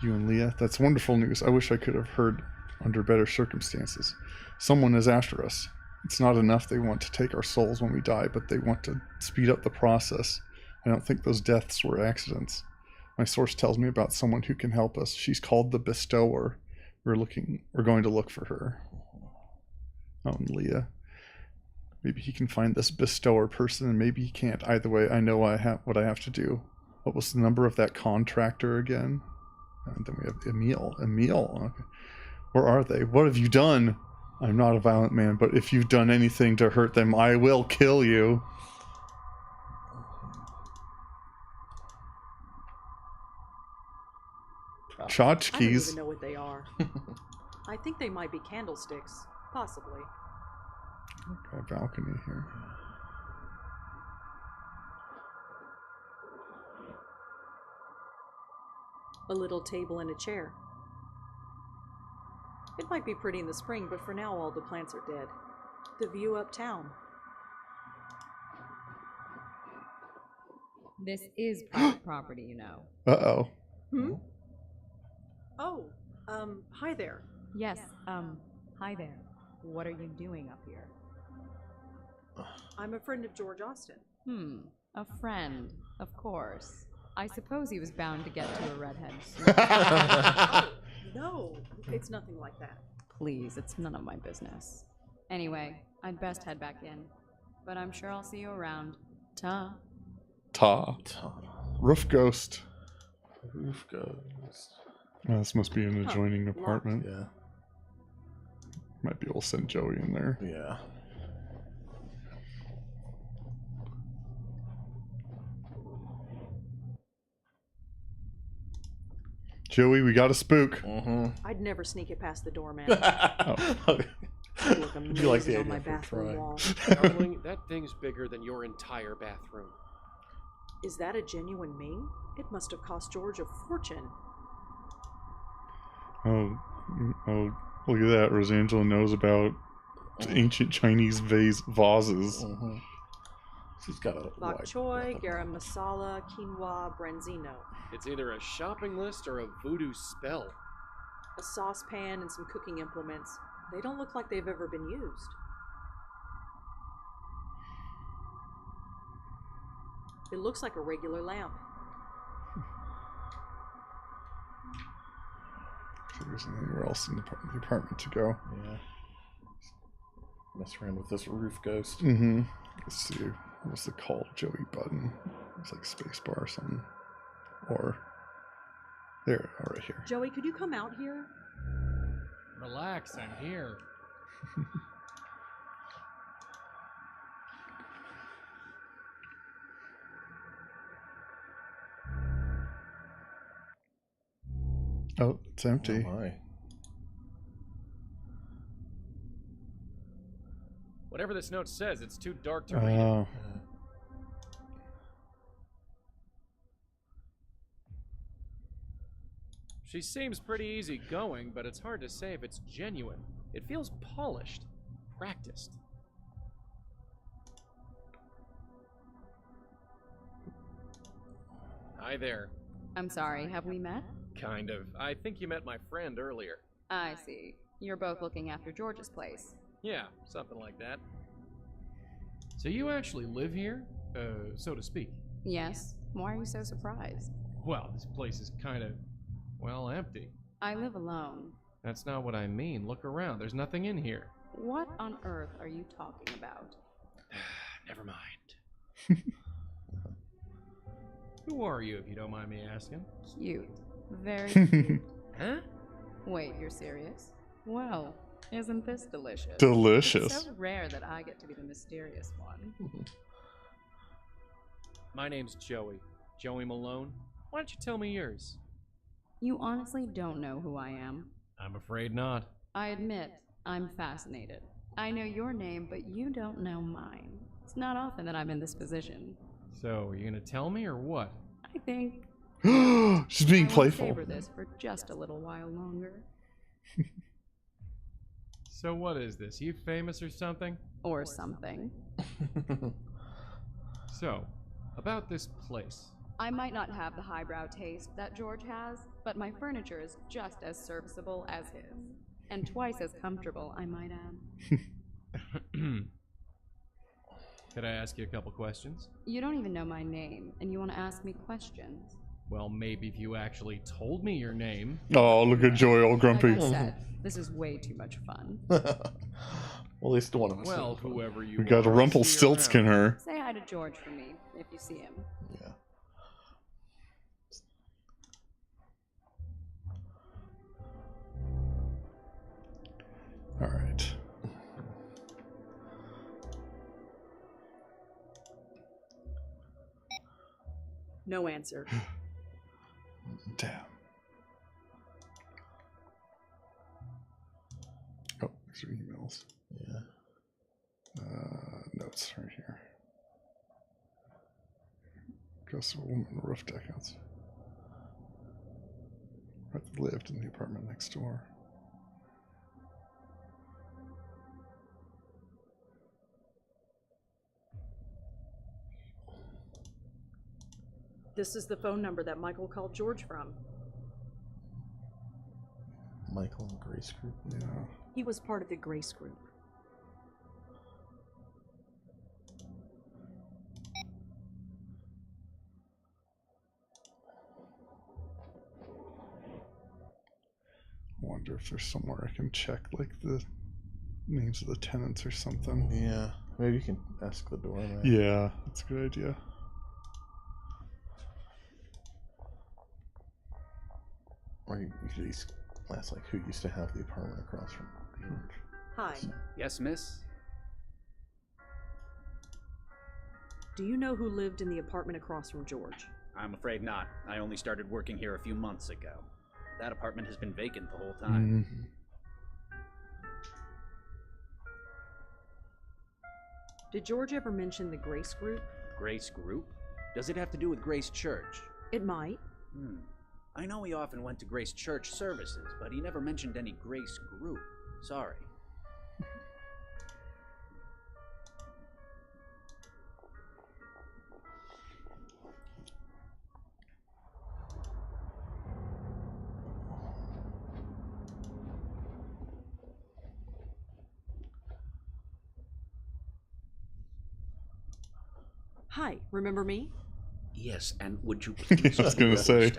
You and Leah, that's wonderful news. I wish I could have heard under better circumstances. Someone is after us. It's not enough they want to take our souls when we die, but they want to speed up the process. I don't think those deaths were accidents. My source tells me about someone who can help us. She's called the Bestower. We're going to look for her. Oh, and Leah. Maybe he can find this Bestower person, and maybe he can't. Either way, I know what I have to do. What was the number of that contractor again? And then we have Emil. Emil. Okay. Where are they? What have you done? I'm not a violent man, but if you've done anything to hurt them, I will kill you. I don't Tchotchkes. even know what they are. I think they might be candlesticks. Possibly. Got a balcony here. A little table and a chair. It might be pretty in the spring, but for now all the plants are dead. The view uptown. This is private property, you know. Uh-oh. Hmm? Oh, hi there. Yes, hi there. What are you doing up here? I'm a friend of George Austin. A friend, of course. I suppose he was bound to get to a redhead. Oh, no, it's nothing like that. Please, it's none of my business. Anyway, I'd best head back in. But I'm sure I'll see you around. Ta. Ta. Roof ghost. Roof ghost. Oh, this must be an adjoining apartment. Yeah. Might be able to send Joey in there. Yeah. Joey, we got a spook. I'd never sneak it past the doorman. Would you like the on my idea for bathroom trying? wall. Darling, that thing's bigger than your entire bathroom. Is that a genuine Ming? It must have cost George a fortune. Oh, look at that. Rosangela knows about ancient Chinese vases. She's got a Bok wide choy, garam masala, quinoa, branzino. It's either a shopping list or a voodoo spell. A saucepan and some cooking implements. They don't look like they've ever been used. It looks like a regular lamp. There's anywhere else in the apartment to go. Yeah. Mess around with this roof ghost. Let's see. What's it called? Joey button. It's like spacebar or something. Or there, right here. Joey, could you come out here? Relax, I'm here. Oh, it's empty. Oh my. Whatever this note says, it's too dark to read it. She seems pretty easygoing, but it's hard to say if it's genuine. It feels polished, practiced. Hi there. I'm sorry, have we met? Kind of. I think you met my friend earlier. I see. You're both looking after George's place. Yeah, something like that. So you actually live here? So to speak? Yes. Why are you so surprised? Well, this place is kind of, well, empty. I live alone. That's not what I mean. Look around. There's nothing in here. What on earth are you talking about? Never mind. Who are you, if you don't mind me asking? Cute. Very cute. Huh? Wait, you're serious? Well, isn't this delicious? Delicious. It's so rare that I get to be the mysterious one. My name's Joey. Joey Malone. Why don't you tell me yours? You honestly don't know who I am. I'm afraid not. I admit, I'm fascinated. I know your name, but you don't know mine. It's not often that I'm in this position. So, are you gonna tell me or what? I think she's being I playful. Savor this for just a little while longer. So what is this? You famous or something? Or something. So, about this place. I might not have the highbrow taste that George has, but my furniture is just as serviceable as his. And twice as comfortable, I might add. Could I ask you a couple questions? You don't even know my name, and you want to ask me questions. Well, maybe if you actually told me your name. Oh, look at Joey, all grumpy. Like I said, this is way too much fun. Well, at least one of us. Well, whoever you We got a are, Rumpelstiltskin her. Say hi to George for me, if you see him. Yeah. No answer. Damn. Oh, these are emails. Yeah. Notes right here. Goes to a woman roof deck outside. Right, lived in the apartment next door. This is the phone number that Michael called George from. Michael and Grace Group. Yeah. He was part of the Grace Group. I wonder if there's somewhere I can check like the names of the tenants or something. Yeah, maybe you can ask the doorman. Yeah, that's a good idea. Or you could at least ask like who used to have the apartment across from George. Hi. Yes, miss? Do you know who lived in the apartment across from George? I'm afraid not. I only started working here a few months ago. That apartment has been vacant the whole time. Mm-hmm. Did George ever mention the Grace Group? Grace Group? Does it have to do with Grace Church? It might. I know he often went to Grace Church services, but he never mentioned any Grace Group. Sorry. Hi, remember me? Yes, and would you please... I was gonna say.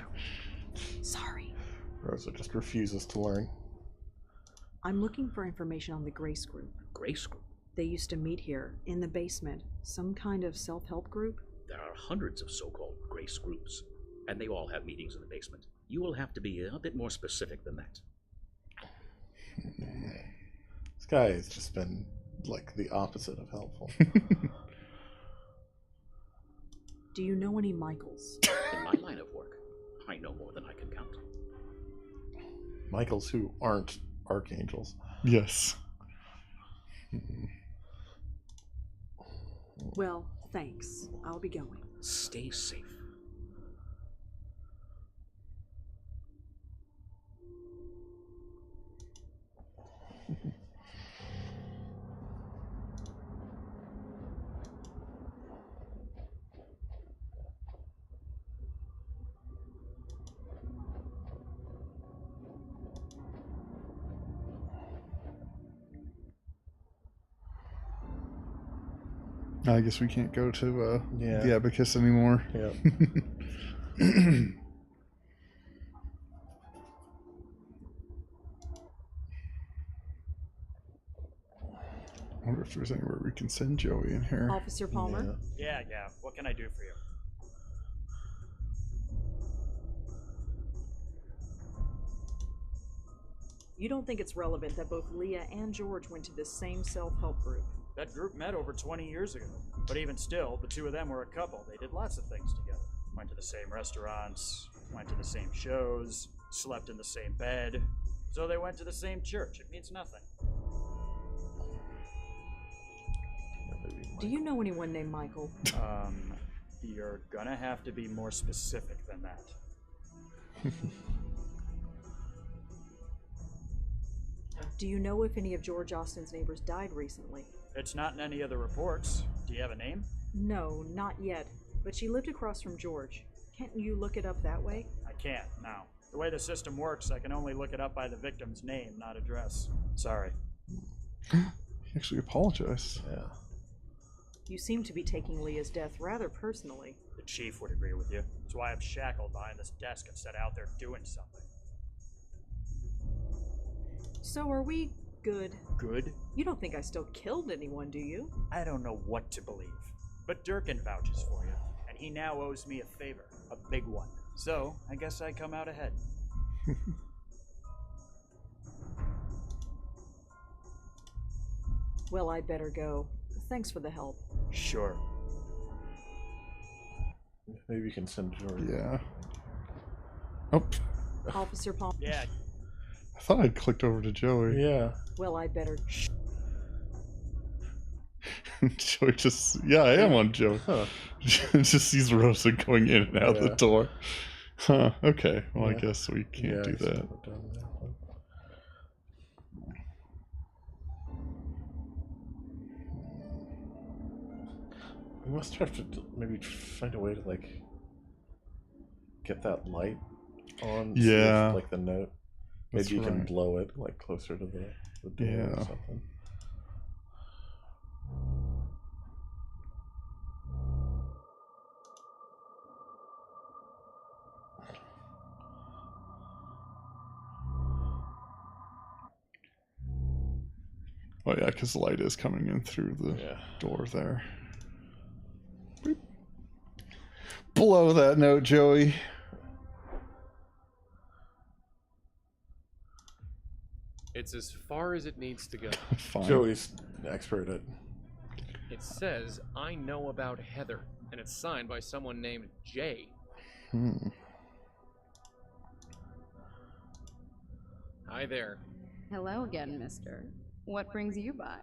Sorry. Rosa just refuses to learn. I'm looking for information on the Grace Group. Grace Group? They used to meet here, in the basement. Some kind of self-help group? There are hundreds of so-called Grace Groups, and they all have meetings in the basement. You will have to be a bit more specific than that. This guy has just been, like, the opposite of helpful. Do you know any Michaels? In my line of work, I know more than I can count. Michaels who aren't archangels. Yes. Well, thanks. I'll be going. Stay safe. I guess we can't go to Yeah. the Abacus anymore. Yep. I wonder if there's anywhere we can send Joey in here. Officer Palmer? Yeah. What can I do for you? You don't think it's relevant that both Leah and George went to this same self-help group? That group met over 20 years ago. But even still, the two of them were a couple. They did lots of things together. Went to the same restaurants, went to the same shows, slept in the same bed. So they went to the same church. It means nothing. Do you know anyone named Michael? You're gonna have to be more specific than that. Do you know if any of George Austin's neighbors died recently? It's not in any of the reports. Do you have a name? No, not yet. But she lived across from George. Can't you look it up that way? I can't, no. The way the system works, I can only look it up by the victim's name, not address. Sorry. He actually apologized. Yeah. You seem to be taking Leah's death rather personally. The chief would agree with you. That's why I'm shackled behind this desk instead of out there doing something. So are we good? Good? You don't think I still killed anyone, do you? I don't know what to believe. But Durkin vouches for you, and he now owes me a favor, a big one. So, I guess I come out ahead. Well, I'd better go. Thanks for the help. Sure. Maybe you can send George. Yeah. Oh. Officer Palmer. Yeah. I thought I clicked over to Joey. Yeah. Well, I'd better. Joey just... Yeah, I am on Joey. Huh. Just sees Rosa going in and out the Yeah. door. Huh, okay. Well, Yeah. I guess we can't do he's that. never done that one. We must have to maybe find a way to, like, get that light on. See Yeah. if, like, the note. That's Maybe you can right. blow it, like, closer to the door Yeah. or something. Oh, yeah, because the light is coming in through the door there. Boop. Blow that note, Joey. It's as far as it needs to go. Fine. Joey's expert at... It says, I know about Heather, and it's signed by someone named Jay. Hi there. Hello again, mister. What brings you by?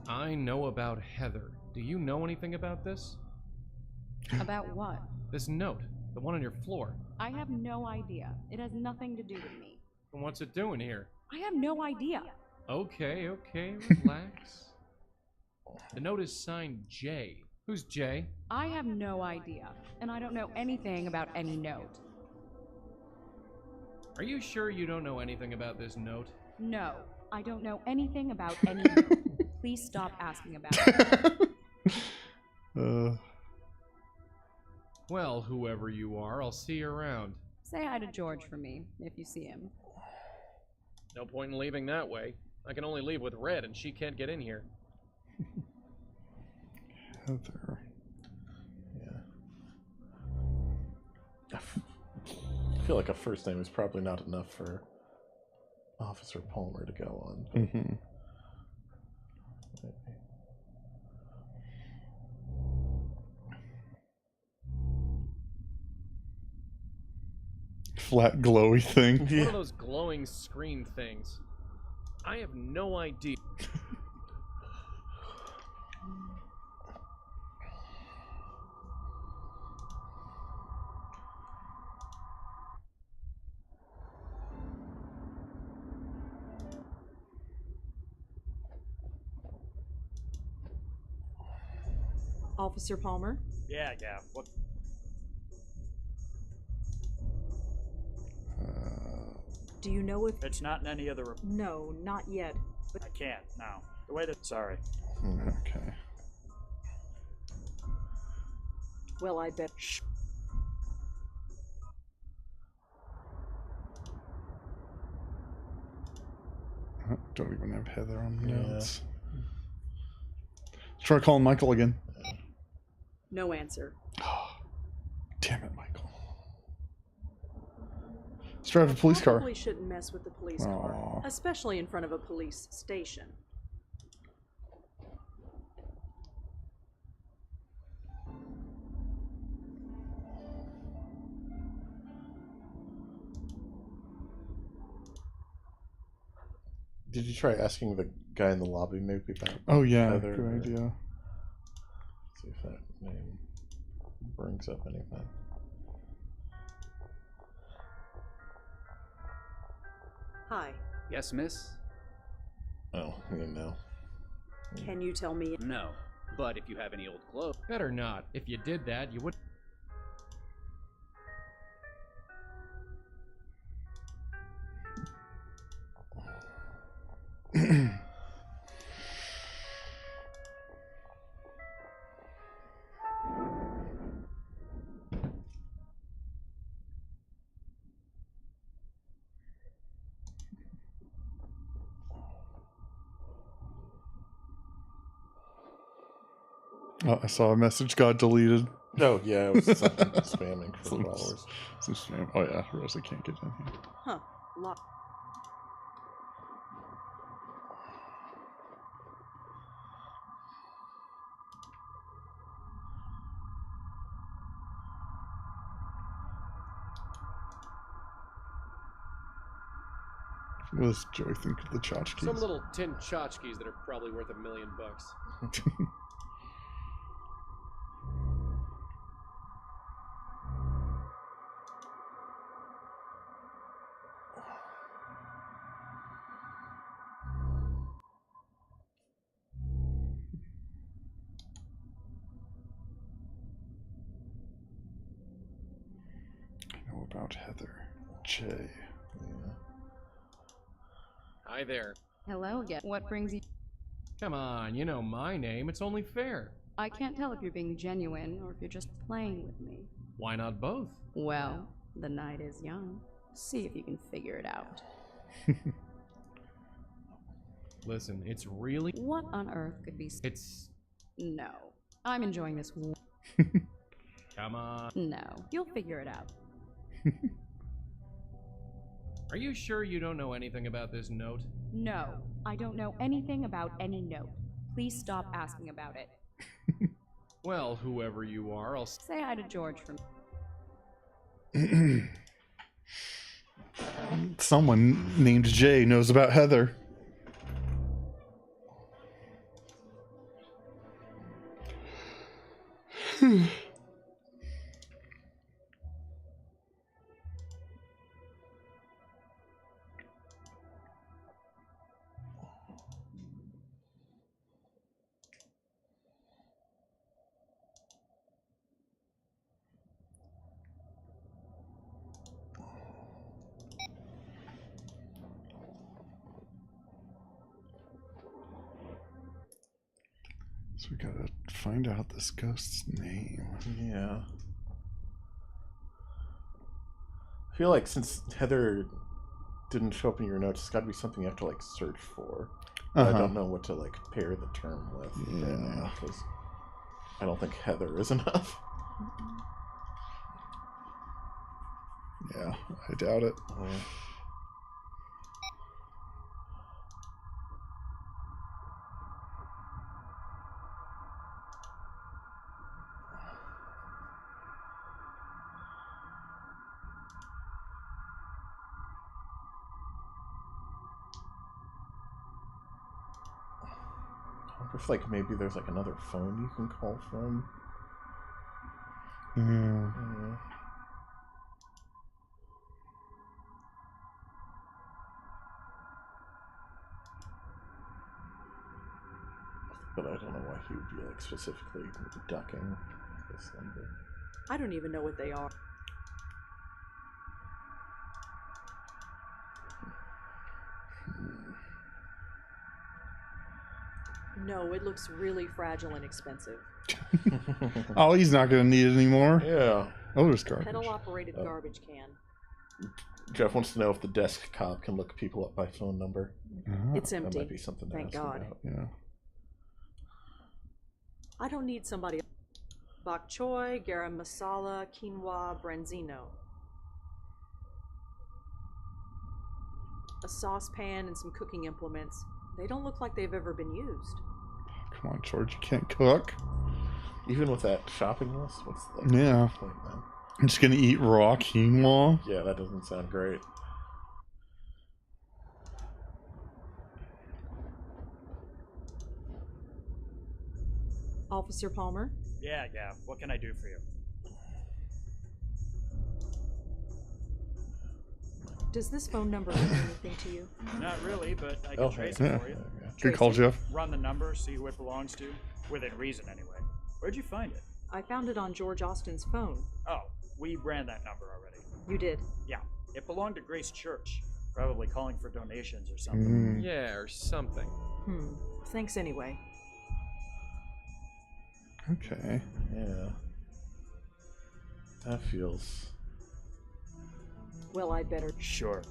I know about Heather. Do you know anything about this? About what? This note, the one on your floor. I have no idea. It has nothing to do with me. And what's it doing here? I have no idea. Okay, relax. The note is signed Jay. Who's Jay? I have no idea, and I don't know anything about any note. Are you sure you don't know anything about this note? No, I don't know anything about any note. Please stop asking about it. Well, whoever you are, I'll see you around. Say hi to George for me, if you see him. No point in leaving that way. I can only leave with Red, and she can't get in here. Heather. Yeah. I feel like a first name is probably not enough for Officer Palmer to go on. Mm-hmm. Flat glowy thing. One of those glowing screen things. I have no idea. Officer Palmer? Yeah, what? Do you know if... It's not in any other... No, not yet. But I can't, now. The way that... Sorry. Okay. Well, I bet... Don't even have Heather on the notes. Try calling Michael again. No answer. Damn it, Michael. Let's drive a police car. Probably shouldn't mess with the police car, especially in front of a police station. Did you try asking the guy in the lobby maybe about Oh yeah, Heather, good or idea. see if that name brings up anything. Hi. Yes, miss? Oh, you know. Can you tell me... No. But if you have any old clothes... Better not. If you did that, you would... Oh, I saw a message got deleted. Oh yeah, it was something spamming for followers. Some spam. Oh yeah, Rosa can't get in here. Huh. Lock. What does Joey think of the tchotchkes? Some little tin tchotchkes that are probably worth $1 million. I know about Heather. Jay. Yeah. Hi there. Hello again. What brings you? Come on, you know my name. It's only fair. I can't tell if you're being genuine or if you're just playing with me. Why not both? Well, the night is young. See if you can figure it out. Listen, it's really... What on earth could be... It's... No. I'm enjoying this... Come on. No. You'll figure it out. Are you sure you don't know anything about this note? No. I don't know anything about any note. Please stop asking about it. Well, whoever you are, I'll... Say hi to George for me. Someone named Jay knows about Heather. So we gotta find out this ghost's name. Yeah. I feel like since Heather didn't show up in your notes, it's gotta be something you have to like search for. I don't know what to like pair the term with. Yeah. Because I don't think Heather is enough. Yeah, I doubt it. I wonder if like maybe there's like another phone you can call from. But I don't know why he would be like specifically ducking this number. I don't even know what they are. No, it looks really fragile and expensive. Oh, he's not gonna need it anymore. Yeah. Oh, there's garbage. Pedal-operated garbage can. Jeff wants to know if the desk cop can look people up by phone number. It's empty. That might be something to Thank ask God. about. Yeah. I don't need somebody. Bok choy, garam masala, quinoa, branzino. A saucepan and some cooking implements. They don't look like they've ever been used. Come on, George, you can't cook. Even with that shopping list, what's the Yeah. point then? I'm just gonna eat raw quinoa. Yeah, that doesn't sound great. Officer Palmer? Yeah. What can I do for you? Does this phone number mean anything to you? Not really, but I can trace it for you. Good call, Jeff. Run the number, see who it belongs to. Within reason, anyway. Where'd you find it? I found it on George Austin's phone. Oh, we ran that number already. You did? Yeah. It belonged to Grace Church. Probably calling for donations or something. Yeah, or something. Thanks anyway. Okay. Yeah. That feels... Well, I'd better... Sure.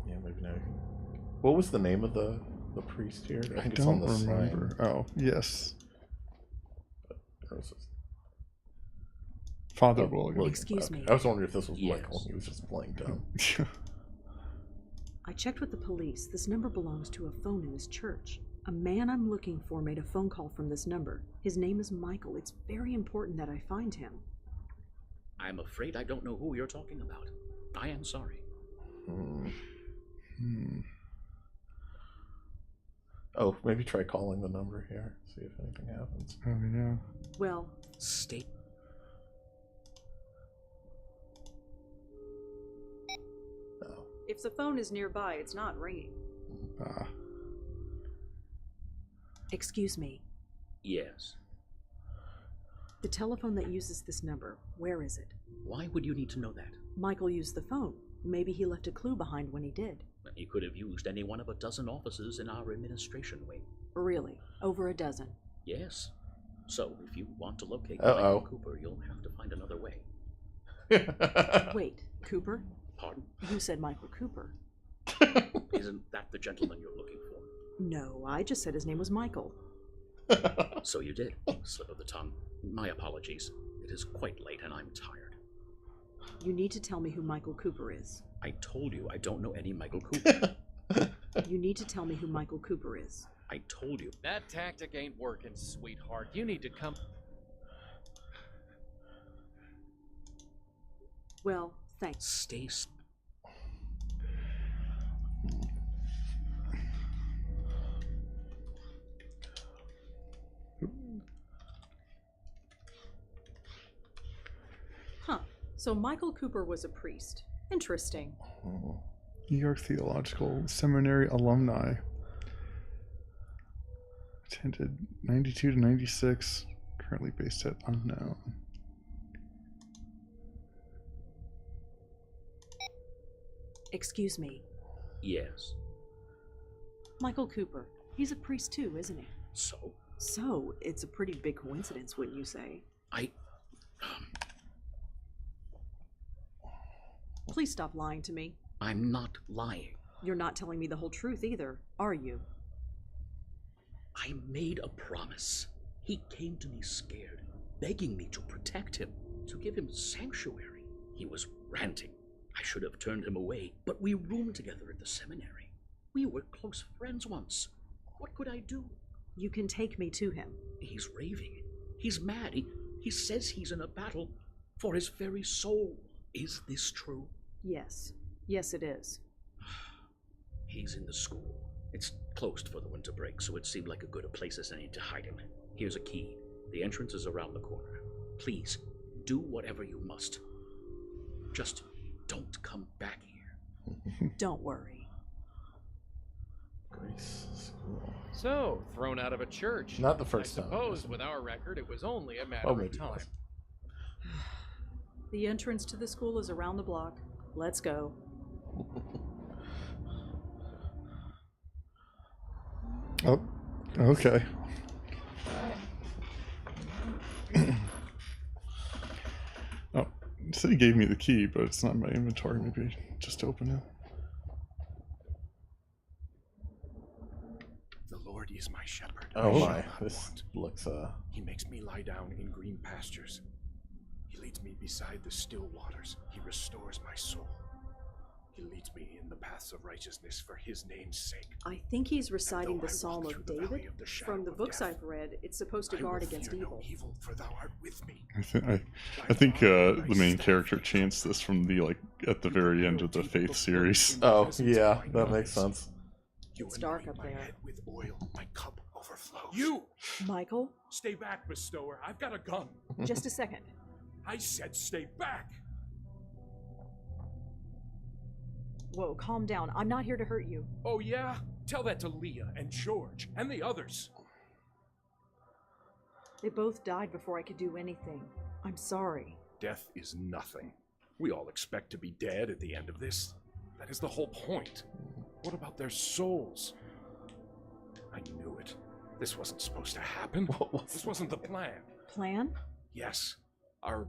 Yeah, maybe now you can... What was the name of the priest here? I think it's on don't the remember. sign. Oh, yes. This? Father William. Excuse me. I was wondering if this was Michael. He was just playing dumb. I checked with the police. This number belongs to a phone in his church. A man I'm looking for made a phone call from this number. His name is Michael. It's very important that I find him. I'm afraid I don't know who you're talking about. I am sorry. Oh, maybe try calling the number here. See if anything happens. Oh, yeah. Well, Stay. Oh. if the phone is nearby, it's not ringing. Excuse me. Yes. The telephone that uses this number, where is it? Why would you need to know that? Michael used the phone. Maybe he left a clue behind when he did. He could have used any one of a dozen offices in our administration wing. Really? Over a dozen? Yes. So, if you want to locate Uh-oh. Michael Cooper, you'll have to find another way. Wait, Cooper? Pardon? You said Michael Cooper. Isn't that the gentleman you're looking for? No, I just said his name was Michael. So you did. Slip of the tongue. My apologies. It is quite late and I'm tired. You need to tell me who Michael Cooper is. I told you I don't know any Michael Cooper. You need to tell me who Michael Cooper is. I told you. That tactic ain't working, sweetheart. You need to come... Well, thanks. Stay... Huh. So Michael Cooper was a priest. Interesting. New York Theological Seminary alumni. Attended 92 to 96. Currently based at unknown. Excuse me. Yes. Michael Cooper. He's a priest too, isn't he? So? So, it's a pretty big coincidence, wouldn't you say? Please stop lying to me. I'm not lying. You're not telling me the whole truth either, are you? I made a promise. He came to me scared, begging me to protect him, to give him sanctuary. He was ranting. I should have turned him away, but we roomed together at the seminary. We were close friends once. What could I do? You can take me to him. He's raving. He's mad. He says he's in a battle for his very soul. Is this true? Yes. Yes, it is. He's in the school. It's closed for the winter break, so it seemed like a good a place as any to hide him. Here's a key. The entrance is around the corner. Please, do whatever you must. Just don't come back here. Don't worry. Grace School. So, thrown out of a church. Not the first I time. suppose with our record, it was only a matter maybe of time. The entrance to the school is around the block. Let's go. Oh, okay. Oh, it said he gave me the key, but it's not in my inventory. Maybe just open it. The Lord is my shepherd. Oh I shall my, not this want. looks He makes me lie down in green pastures. He leads me beside the still waters. He restores my soul. He leads me in the paths of righteousness for his name's sake. I think he's reciting though the I Psalm walk of through the valley David. of the shadow From the of books death, I've read, it's supposed to I guard will against fear evil. no evil, for thou art with me. I think the main character chants this from the at the very end of the Faith series. Oh yeah, that makes sense. It's dark up there. With oil, my cup overflows. You! Michael? Stay back, bestower. I've got a gun. Just a second. I said stay back. Whoa, calm down. I'm not here to hurt you. Oh, yeah? Tell that to Leah and George and the others. They both died before I could do anything. I'm sorry. Death is nothing. We all expect to be dead at the end of this. That is the whole point. What about their souls? I knew it. This wasn't supposed to happen. This wasn't the plan. Plan? Yes, our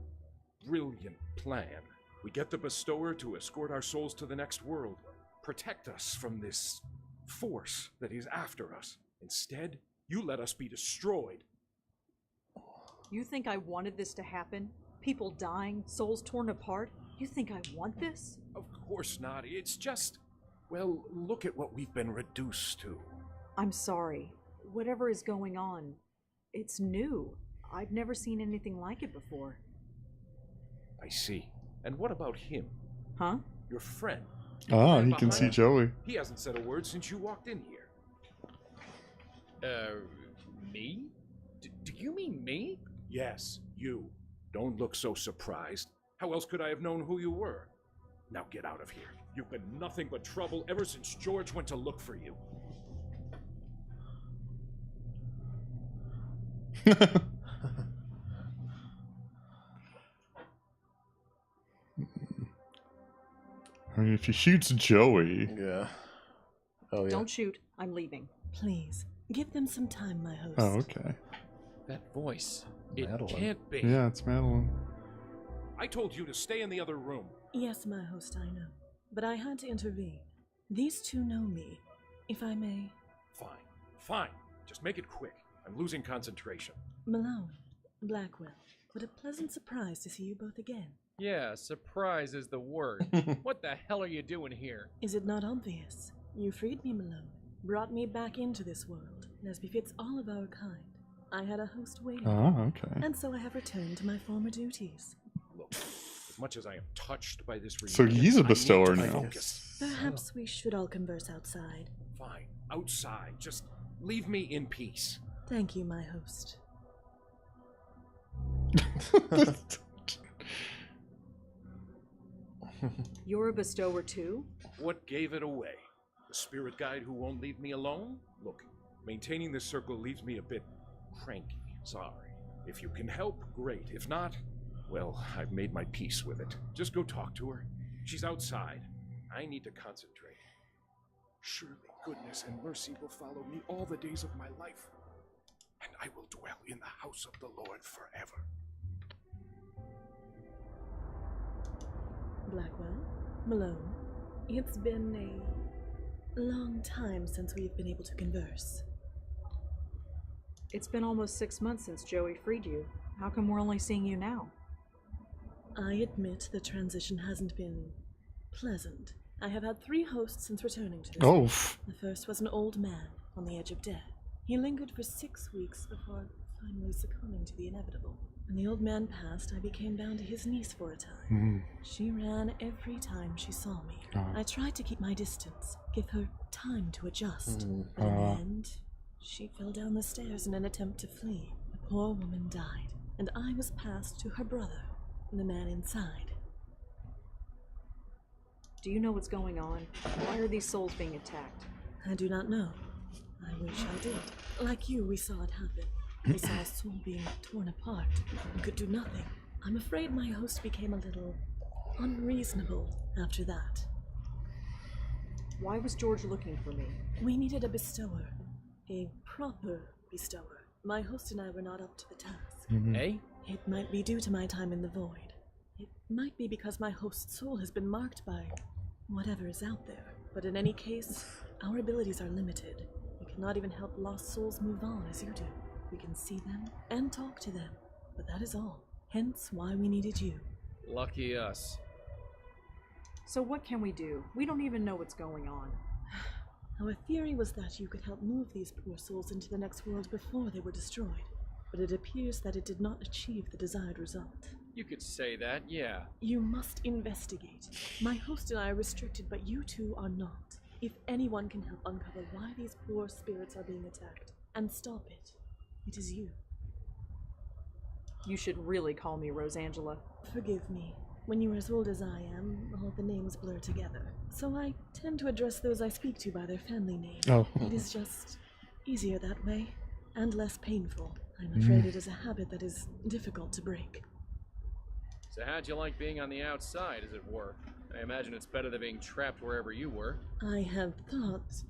brilliant plan. We get the bestower to escort our souls to the next world, protect us from this force that is after us. Instead, you let us be destroyed. You think I wanted this to happen? People dying, souls torn apart? You think I want this? Of course not. It's just, well, look at what we've been reduced to. I'm sorry. Whatever is going on, it's new. I've never seen anything like it before. I see. And what about him? Huh? Your friend. Ah, Man he can see behind- Joey. He hasn't said a word since you walked in here. Me? Do you mean me? Yes, you. Don't look so surprised. How else could I have known who you were? Now get out of here. You've been nothing but trouble ever since George went to look for you. I mean, if he shoots Joey... Yeah. Oh, yeah. Don't shoot. I'm leaving. Please, give them some time, my host. Oh, okay. That voice. It Madeline. can't be. Yeah, it's Madeline. I told you to stay in the other room. Yes, my host, I know. But I had to intervene. These two know me, if I may. Fine. Fine. Just make it quick. I'm losing concentration. Malone, Blackwell, what a pleasant surprise to see you both again. Yeah, surprise is the word. What the hell are you doing here? Is it not obvious? You freed me, Malone, brought me back into this world, as befits all of our kind. I had a host waiting. Oh, okay. And so I have returned to my former duties. Look, as much as I am touched by this So reunion, he's a I need bestower to now. focus. Perhaps we should all converse outside. Fine. Outside. Just leave me in peace. Thank you, my host. You're a bestower too? What gave it away? The spirit guide who won't leave me alone? Look, maintaining this circle leaves me a bit cranky. Sorry. If you can help, great. If not, well, I've made my peace with it. Just go talk to her. She's outside. I need to concentrate. Surely goodness and mercy will follow me all the days of my life, and I will dwell in the house of the Lord forever. Blackwell, Malone, it's been a long time since we've been able to converse. It's been almost 6 months since Joey freed you. How come we're only seeing you now? I admit the transition hasn't been pleasant. I have had 3 hosts since returning to this. Oh. world. The first was an old man on the edge of death. He lingered for 6 weeks before finally succumbing to the inevitable. When the old man passed, I became bound to his niece for a time. She ran every time she saw me. I tried to keep my distance, give her time to adjust. But in the end, she fell down the stairs in an attempt to flee. The poor woman died, and I was passed to her brother, the man inside. Do you know what's going on? Why are these souls being attacked? I do not know. I wish I did. Like you, we saw it happen. We saw a soul being torn apart and could do nothing. I'm afraid my host became a little unreasonable after that. Why was George looking for me? We needed a bestower. A proper bestower. My host and I were not up to the task. Eh? It might be due to my time in the void. It might be because my host's soul has been marked by whatever is out there. But in any case, our abilities are limited. We cannot even help lost souls move on as you do. We can see them and talk to them, but that is all. Hence why we needed you. Lucky us. So what can we do? We don't even know what's going on. Our theory was that you could help move these poor souls into the next world before they were destroyed, but it appears that it did not achieve the desired result. You could say that, yeah. You must investigate. My host and I are restricted, but you two are not. If anyone can help uncover why these poor spirits are being attacked and stop it, it is you. You should really call me Rosangela. Forgive me. When you are as old as I am, all the names blur together. So I tend to address those I speak to by their family name. Oh. It is just easier that way, and less painful. I'm afraid it is a habit that is difficult to break. So how'd you like being on the outside, as it were? I imagine it's better than being trapped wherever you were. I had thought,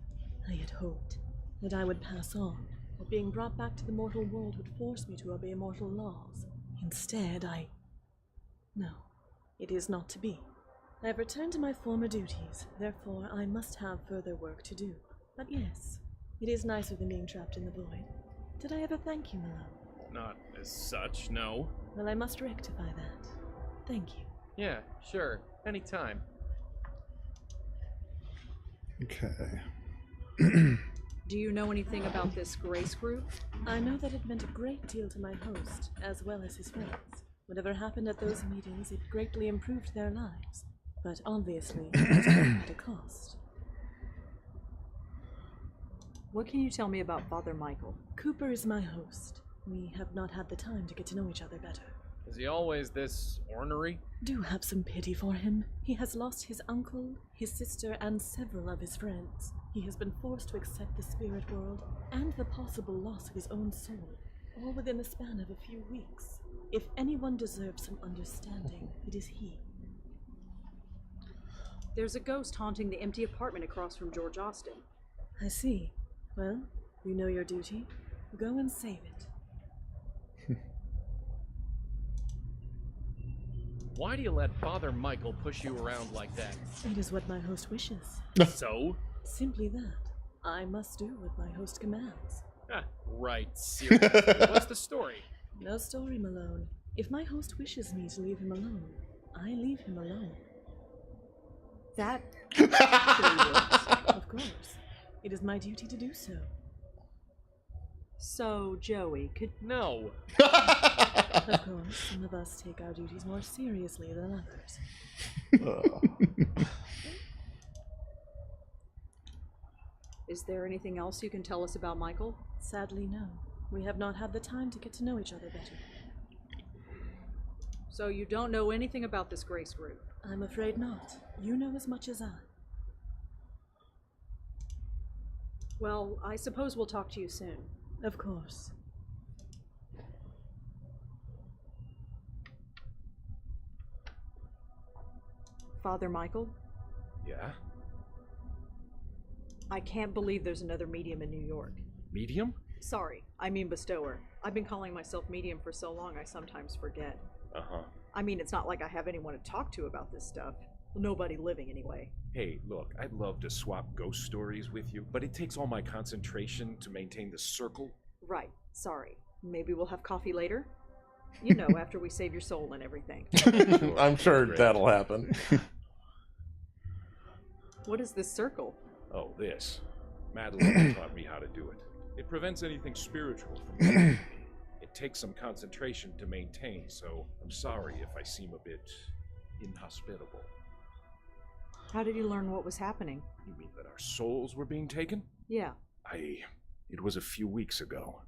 I had hoped, that I would pass on, that being brought back to the mortal world would force me to obey mortal laws. Instead, No, it is not to be. I have returned to my former duties, therefore I must have further work to do. But yes, it is nicer than being trapped in the void. Did I ever thank you, Malone? Not as such, no. Well, I must rectify that. Thank you. Yeah, sure. Anytime. Okay. Do you know anything about this Grace group? I know that it meant a great deal to my host, as well as his friends. Whatever happened at those meetings, it greatly improved their lives. But obviously, it came at a cost. What can you tell me about Father Michael? Cooper is my host. We have not had the time to get to know each other better. Is he always this ornery? Do have some pity for him. He has lost his uncle, his sister, and several of his friends. He has been forced to accept the spirit world and the possible loss of his own soul, all within the span of a few weeks. If anyone deserves some understanding, it is he. There's a ghost haunting the empty apartment across from George Austin. I see. Well, you know your duty. Go and save it. Why do you let Father Michael push you around like that? It is what my host wishes. So? Simply that. I must do what my host commands. Ah, right, seriously. What's the story? No story, Malone. If my host wishes me to leave him alone, I leave him alone. That actually works. Of course. It is my duty to do so. So, Joey, could... No. Of course, some of us take our duties more seriously than others. Is there anything else you can tell us about Michael? Sadly, no. We have not had the time to get to know each other better. So you don't know anything about this Grace group? I'm afraid not. You know as much as I. Well, I suppose we'll talk to you soon. Of course. Father Michael? Yeah? I can't believe there's another medium in New York. Medium? Sorry, I mean bestower. I've been calling myself medium for so long I sometimes forget. Uh-huh. I mean, it's not like I have anyone to talk to about this stuff. Well, nobody living anyway. Hey, look, I'd love to swap ghost stories with you, but it takes all my concentration to maintain the circle. Right, sorry. Maybe we'll have coffee later? You know, after we save your soul and everything. I'm sure that'll happen. What is this circle? Oh, this. Madeline taught me how to do it. It prevents anything spiritual from getting me. It takes some concentration to maintain, so I'm sorry if I seem a bit inhospitable. How did you learn what was happening? You mean that our souls were being taken? Yeah. It was a few weeks ago.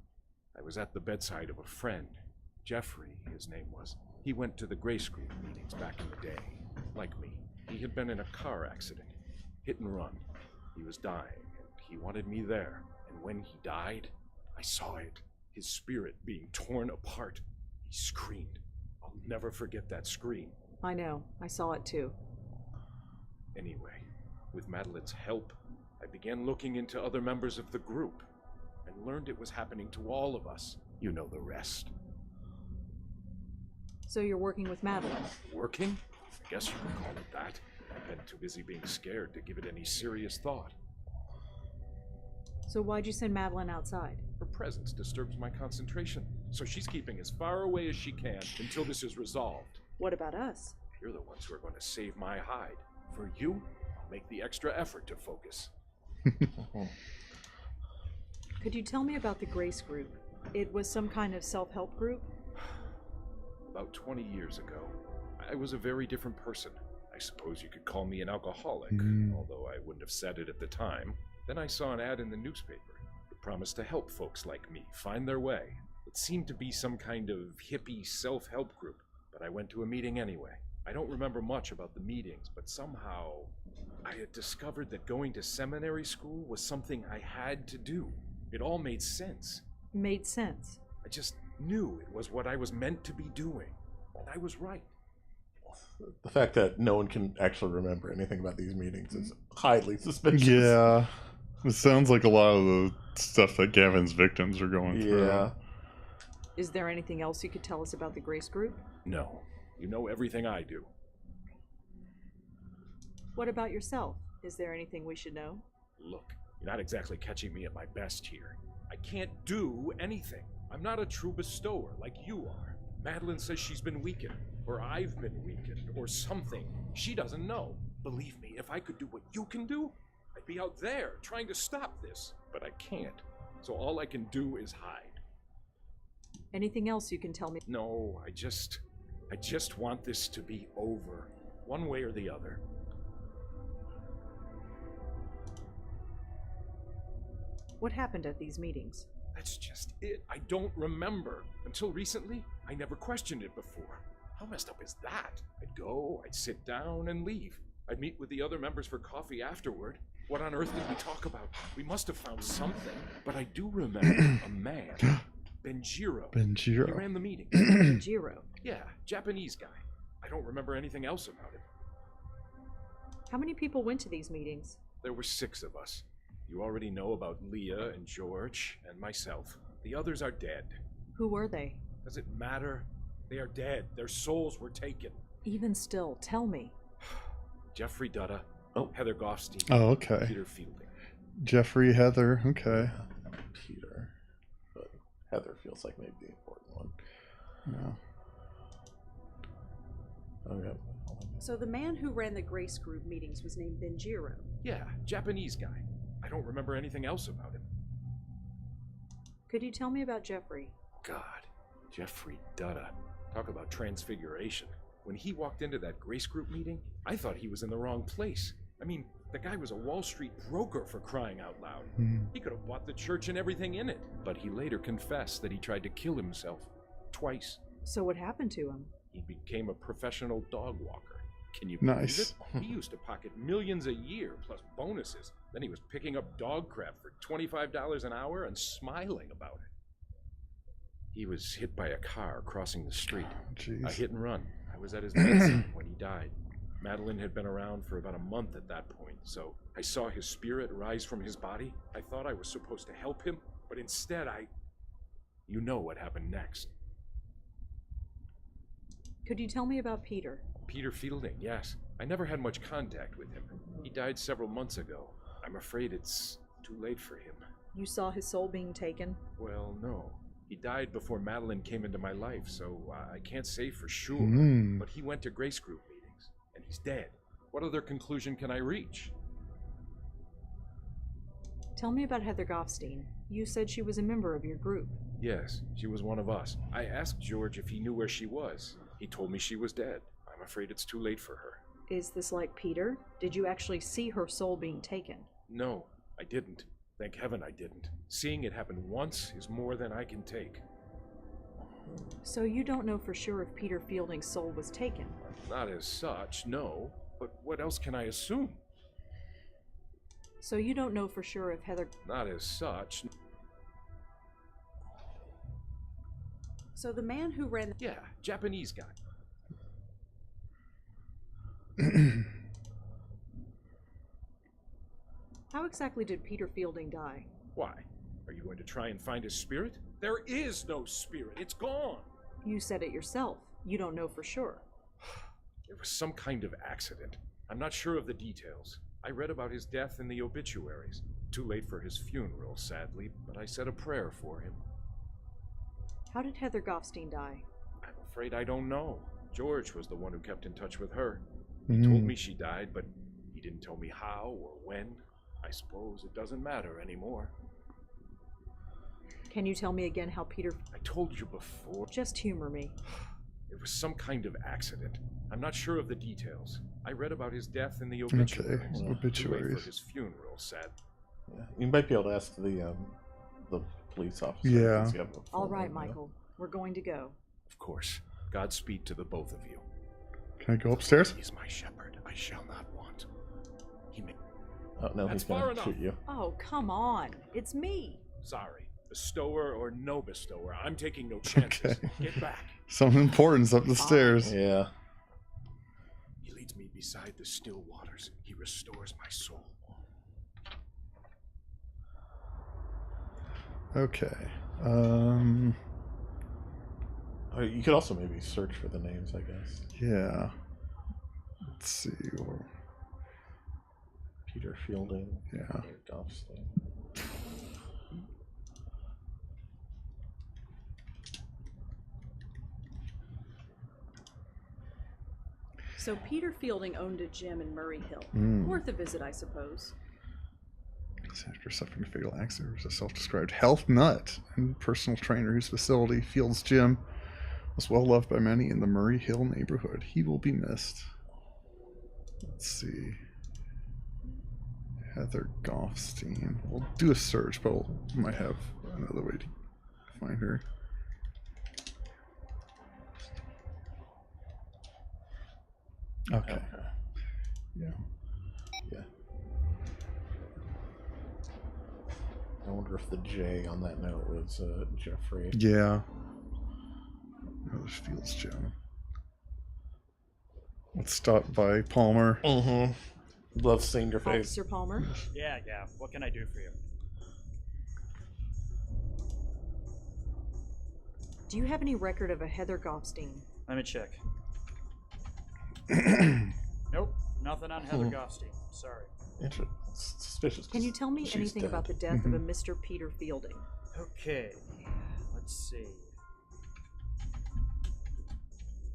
I was at the bedside of a friend. Jeffrey, his name was. He went to the Grace Group meetings back in the day. Like me. He had been in a car accident. Hit and run. He was dying, and he wanted me there. And when he died, I saw it. His spirit being torn apart. He screamed. I'll never forget that scream. I know. I saw it too. Anyway, with Madeline's help, I began looking into other members of the group and learned it was happening to all of us. You know the rest. So you're working with Madeline? Working? I guess you could call it that. I've been too busy being scared to give it any serious thought. So why'd you send Madeline outside? Her presence disturbs my concentration, so she's keeping as far away as she can until this is resolved. What about us? You're the ones who are going to save my hide. For you, I'll make the extra effort to focus. Could you tell me about the Grace group? It was some kind of self-help group? About 20 years ago, I was a very different person. I suppose you could call me an alcoholic, although I wouldn't have said it at the time. Then I saw an ad in the newspaper. It promised to help folks like me find their way. It seemed to be some kind of hippie self-help group, but I went to a meeting anyway. I don't remember much about the meetings, but somehow I had discovered that going to seminary school was something I had to do. It all made sense. Made sense? I just knew it was what I was meant to be doing, and I was right. The fact that no one can actually remember anything about these meetings is highly suspicious. Yeah. It sounds like a lot of the stuff that Gavin's victims are going through. Yeah. Is there anything else you could tell us about the Grace group? No. You know everything I do. What about yourself? Is there anything we should know? Look, you're not exactly catching me at my best here. I can't do anything. I'm not a true bestower like you are. Madeline says she's been weakened, or I've been weakened, or something. She doesn't know. Believe me, if I could do what you can do, I'd be out there trying to stop this, but I can't. So all I can do is hide. Anything else you can tell me? No, I just want this to be over, one way or the other. What happened at these meetings? That's just it. I don't remember. Until recently, I never questioned it before. How messed up is that? I'd go, I'd sit down and leave. I'd meet with the other members for coffee afterward. What on earth did we talk about? We must have found something. But I do remember a man. Benjiro. Benjiro. He ran the meeting. Benjiro? Yeah, Japanese guy. I don't remember anything else about him. How many people went to these meetings? There were 6 of us. You already know about Leah and George and myself. The others are dead. Who were they? Does it matter? They are dead. Their souls were taken. Even still, tell me. Jeffrey Dutta, Heather Goffstein, Oh, okay. Peter Fielding. Jeffrey, Heather, okay. Peter. But Heather feels like maybe the important one. Yeah. Okay. So the man who ran the Grace Group meetings was named Benjiro. Yeah, Japanese guy. I don't remember anything else about him. Could you tell me about Jeffrey? God, Jeffrey Dutta. Talk about transfiguration. When he walked into that Grace Group meeting, I thought he was in the wrong place. I mean, the guy was a Wall Street broker, for crying out loud. He could have bought the church and everything in it. But he later confessed that he tried to kill himself. Twice. So what happened to him? He became a professional dog walker. Can you Nice. believe it? He used to pocket millions a year, plus bonuses. Then he was picking up dog crap for $25 an hour and smiling about it. He was hit by a car crossing the street. Jeez. A hit and run. I was at his bedside when he died. Madeline had been around for about a month at that point, so I saw his spirit rise from his body. I thought I was supposed to help him, but instead You know what happened next. Could you tell me about Peter? Peter Fielding, yes. I never had much contact with him. He died several months ago. I'm afraid it's too late for him. You saw his soul being taken? Well, no. He died before Madeline came into my life, so I can't say for sure. But he went to Grace Group meetings, and he's dead. What other conclusion can I reach? Tell me about Heather Goffstein. You said she was a member of your group. Yes, she was one of us. I asked George if he knew where she was. He told me she was dead. I'm afraid it's too late for her. Is this like Peter? Did you actually see her soul being taken? No, I didn't. Thank heaven I didn't. Seeing it happen once is more than I can take. So you don't know for sure if Peter Fielding's soul was taken? Not as such, no. But what else can I assume? So you don't know for sure if Heather... Not as such. So the man who ran... Yeah, Japanese guy. How exactly did Peter Fielding die? Why? Are you going to try and find his spirit? There is no spirit. It's gone. You said it yourself. You don't know for sure. It was some kind of accident. I'm not sure of the details. I read about his death in the obituaries. Too late for his funeral, sadly, but I said a prayer for him. How did Heather Goffstein die? I'm afraid I don't know. George was the one who kept in touch with her. He told me she died, but he didn't tell me how or when. I suppose it doesn't matter anymore. Can you tell me again how Peter... I told you before. Just humor me. It was some kind of accident. I'm not sure of the details. I read about his death in the obituaries. Okay, obituaries. Too late for his funeral, sad. Yeah, you might be able to ask the police officer. Yeah. Since you have a All phone right, number. Michael. We're going to go. Of course. Godspeed to the both of you. Can I go upstairs? He is my shepherd. I shall not want. He may... Oh, no, That's he's gonna far enough. shoot you. Oh, come on. It's me. Sorry. Bestower or no bestower, I'm taking no chances. Okay. Get back. Something important's up the stairs. Yeah. He leads me beside the still waters. He restores my soul. Okay. You could also maybe search for the names, I guess. Yeah. Let's see. Peter Fielding. Yeah. Goffstein. So Peter Fielding owned a gym in Murray Hill. Worth a visit, I suppose. After suffering a fatal accident, there was a self-described health nut and personal trainer whose facility, Fields Gym, was well loved by many in the Murray Hill neighborhood. He will be missed. Let's see. Heather Goffstein. We'll do a search, but we might have another way to find her. Okay. Yeah. Yeah. I wonder if the J on that note was Jeffrey. Yeah. Another Fields Gym. Let's stop by Palmer. Mm-hmm. Love seeing your face. Officer Palmer? Yeah. What can I do for you? Do you have any record of a Heather Goffstein? Let me check. Nope, nothing on Heather Goffstein. Sorry. Suspicious. Can you tell me She's anything dead. about the death of a Mr. Peter Fielding? Okay, let's see.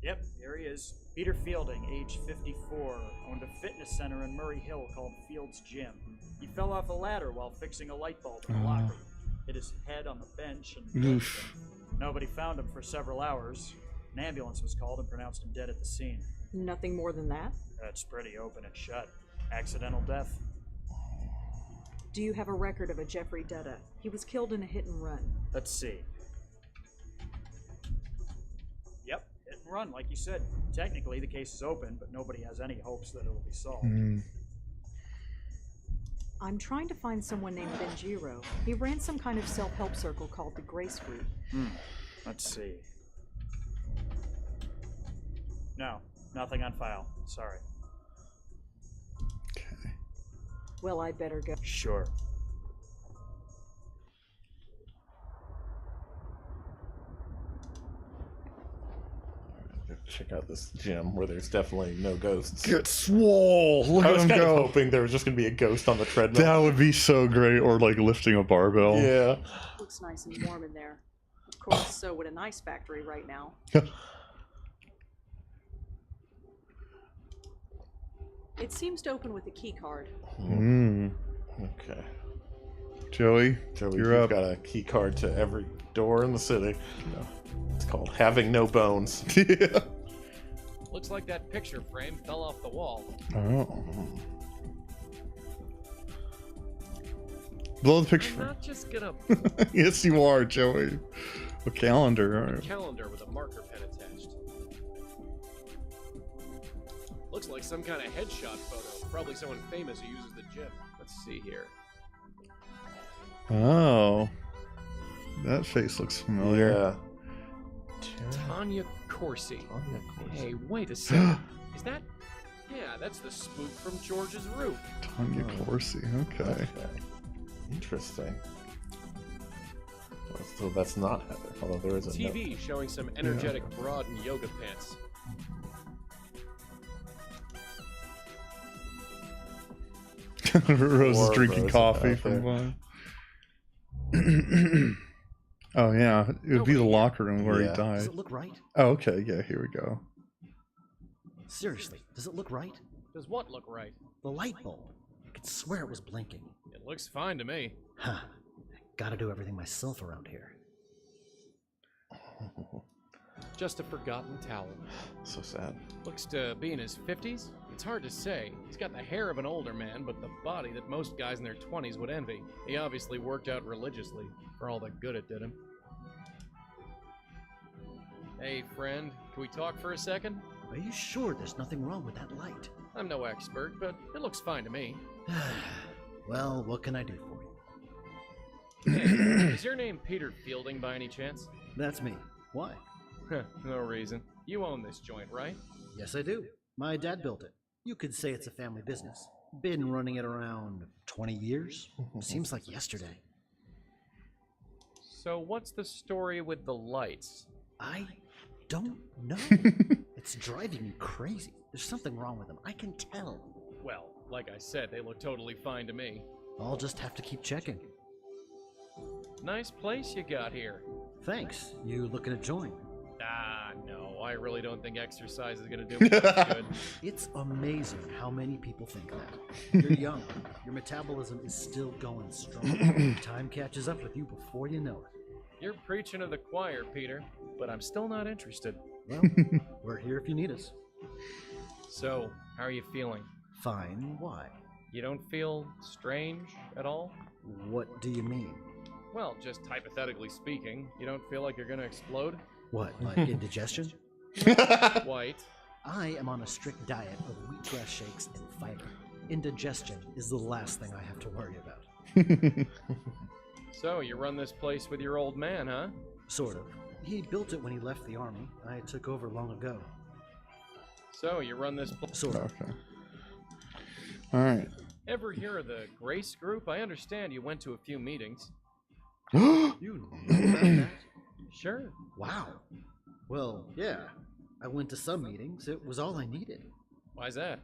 Yep, here he is. Peter Fielding, age 54, owned a fitness center in Murray Hill called Fields Gym. He fell off a ladder while fixing a light bulb in the locker room. Hit his head on the bench and Oof. nobody found him for several hours. An ambulance was called and pronounced him dead at the scene. Nothing more than that? That's pretty open and shut. Accidental death. Do you have a record of a Jeffrey Dutta? He was killed in a hit and run. Let's see. Yep, hit and run, like you said. Technically, the case is open, but nobody has any hopes that it'll be solved. I'm trying to find someone named Benjiro. He ran some kind of self-help circle called the Grace Group. Let's see. No, nothing on file. Sorry. Well, I'd better go. Sure. Check out this gym where there's definitely no ghosts. Get swole! Look I at was him kind go. of hoping there was just going to be a ghost on the treadmill. That would be so great. Or like lifting a barbell. Yeah. Looks nice and warm in there. Of course, so would an ice factory right now. It seems to open with a key card. Okay. Joey, Joey, you're you've up. got a key card to every door in the city. It's called having no bones. Yeah. Looks like that picture frame fell off the wall. Oh. Blow the picture. I'm not just gonna Yes, you are, Joey. A calendar. All a right. calendar with a marker pen attached. Looks like some kind of headshot photo. Probably someone famous who uses the gym. Let's see here. Oh. That face looks familiar. Yeah. Tanya Corsi. Tanya Corsi. Hey, wait a second. Is that? Yeah, that's the spook from George's roof. Tanya Corsi. Okay. Interesting. So that's not Heather, although there is a TV showing some energetic broad in yoga pants. Rose is Or drinking Rose coffee out from there. behind. Oh yeah, it would be the locker room where he Yeah. died. Does it look right? Oh, okay, yeah, here we go. Seriously, does it look right? Does what look right? The light bulb. I could swear it was blinking. It looks fine to me. Huh. Gotta do everything myself around here. Just a forgotten towel. So sad. Looks to be in his 50s. It's hard to say. He's got the hair of an older man, but the body that most guys in their 20s would envy. He obviously worked out religiously, for all the good it did him. Hey, friend, can we talk for a second? Are you sure there's nothing wrong with that light? I'm no expert, but it looks fine to me. Well, what can I do for you? Hey, is your name Peter Fielding by any chance? That's me. Why? No reason. You own this joint, right? Yes, I do. My dad built it. You could say it's a family business. Been running it around 20 years. Seems like yesterday. So what's the story with the lights? I don't know. It's driving me crazy. There's something wrong with them. I can tell. Well, like I said, they look totally fine to me. I'll just have to keep checking. Nice place you got here. Thanks. You looking to join? Ah, no, I really don't think exercise is gonna do me much good. It's amazing how many people think that. You're young. Your metabolism is still going strong. Time catches up with you before you know it. You're preaching to the choir, Peter, but I'm still not interested. Well, we're here if you need us. So, how are you feeling? Fine. Why? You don't feel strange at all? What do you mean? Well, just hypothetically speaking, you don't feel like you're gonna explode? What, like indigestion? Quite. I am on a strict diet of wheatgrass shakes and fiber. Indigestion is the last thing I have to worry about. So, you run this place with your old man, huh? Sort of. He built it when he left the army. I took over long ago. So, you run this place... Sort of. Okay. Alright. Ever hear of the Grace Group? I understand you went to a few meetings. You know about that? Sure. Wow. Well, yeah. I went to some meetings. It was all I needed. Why's that?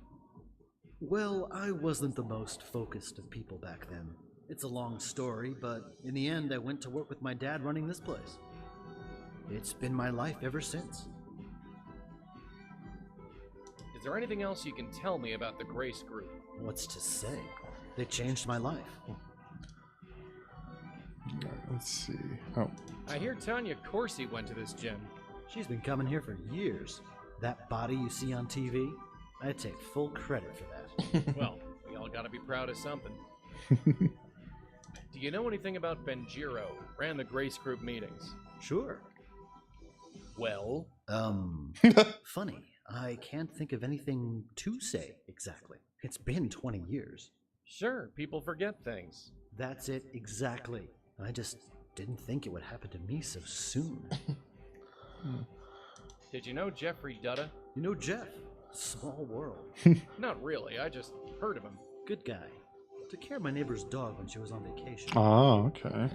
Well, I wasn't the most focused of people back then. It's a long story, but in the end, I went to work with my dad running this place. It's been my life ever since. Is there anything else you can tell me about the Grace Group? What's to say? They changed my life. Let's see. Oh. I hear Tanya Corsi went to this gym. She's been coming here for years. That body you see on TV, I take full credit for that. Well, we all gotta be proud of something. Do you know anything about Benjiro? Ran the Grace Group meetings. Sure. Well? Funny. I can't think of anything to say exactly. It's been 20 years. Sure, people forget things. That's it exactly. I just didn't think it would happen to me so soon. Did you know Jeffrey Dutta? You know Jeff? Small world. Not really, I just heard of him. Good guy. Took care of my neighbor's dog when she was on vacation. Oh, okay.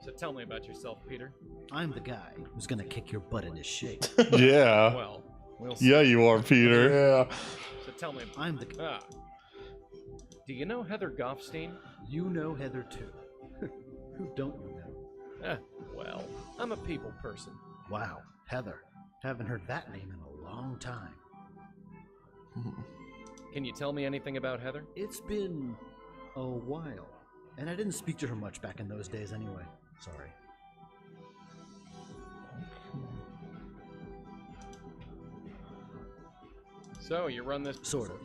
So tell me about yourself, Peter. I'm the guy who's gonna kick your butt into shape. Yeah. Well, we'll see. Yeah, you are, Peter. Yeah. So tell me. I'm the... Do you know Heather Goffstein? You know Heather too. Who don't you know? Well, I'm a people person. Wow, Heather. Haven't heard that name in a long time. Can you tell me anything about Heather? It's been a while. And I didn't speak to her much back in those days anyway. Sorry. So, you run this... Sort of.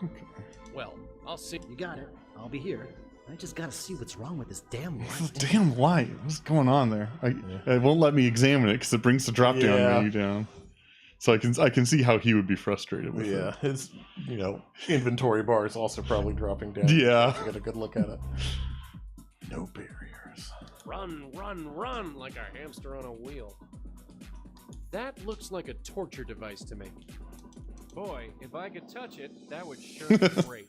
Okay. Well, I'll see... You got it. I'll be here. I just gotta see what's wrong with this damn light. This damn light. What's going on there? It won't let me examine it because it brings the drop down menu down. So I can see how he would be frustrated with it. His inventory bar is also probably dropping down. Yeah. To get a good look at it. No barriers. Run, run, run like a hamster on a wheel. That looks like a torture device to me. Boy, if I could touch it, that would sure be great.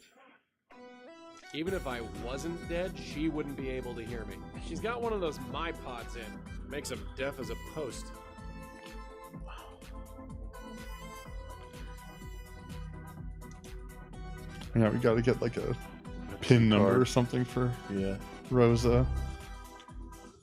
Even if I wasn't dead, she wouldn't be able to hear me. She's got one of those MyPods in. Makes him deaf as a post. Yeah, we gotta get like a pin number or something for Rosa.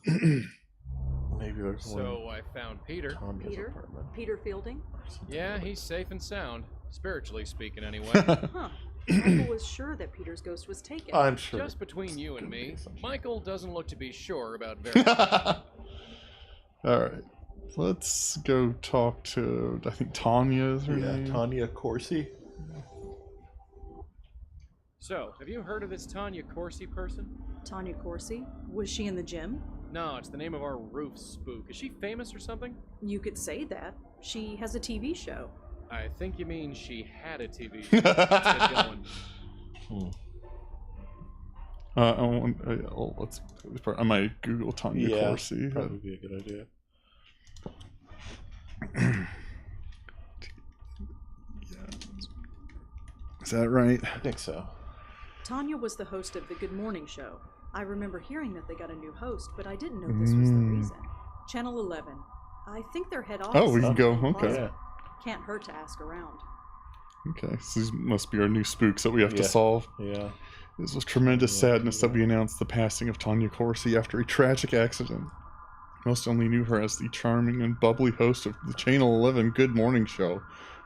Maybe there's one. So I found Peter. Peter? Peter Fielding? Yeah, he's safe and sound. Spiritually speaking, anyway. Huh. Michael was sure that Peter's ghost was taken. I'm sure. Just between you and me, Michael doesn't look to be sure about very Alright. Let's go talk to, I think Tanya is her name. Tanya Corsi. So, have you heard of this Tanya Corsi person? Tanya Corsi? Was she in the gym? No, it's the name of our roof spook. Is she famous or something? You could say that. She has a TV show. I think you mean she had a TV show. Let's get going. Let's. I might Google Tanya Corsi. Probably be a good idea. Is that right? I think so. Tanya was the host of the Good Morning Show. I remember hearing that they got a new host, but I didn't know this was the reason. Channel 11. I think their head office. Oh, we can go. Okay. Yeah. Can't hurt to ask around. Okay, so these must be our new spooks that we have to solve. Yeah. This was tremendous sadness that we announced the passing of Tanya Corsi after a tragic accident. Most only knew her as the charming and bubbly host of the Channel 11 Good Morning Show.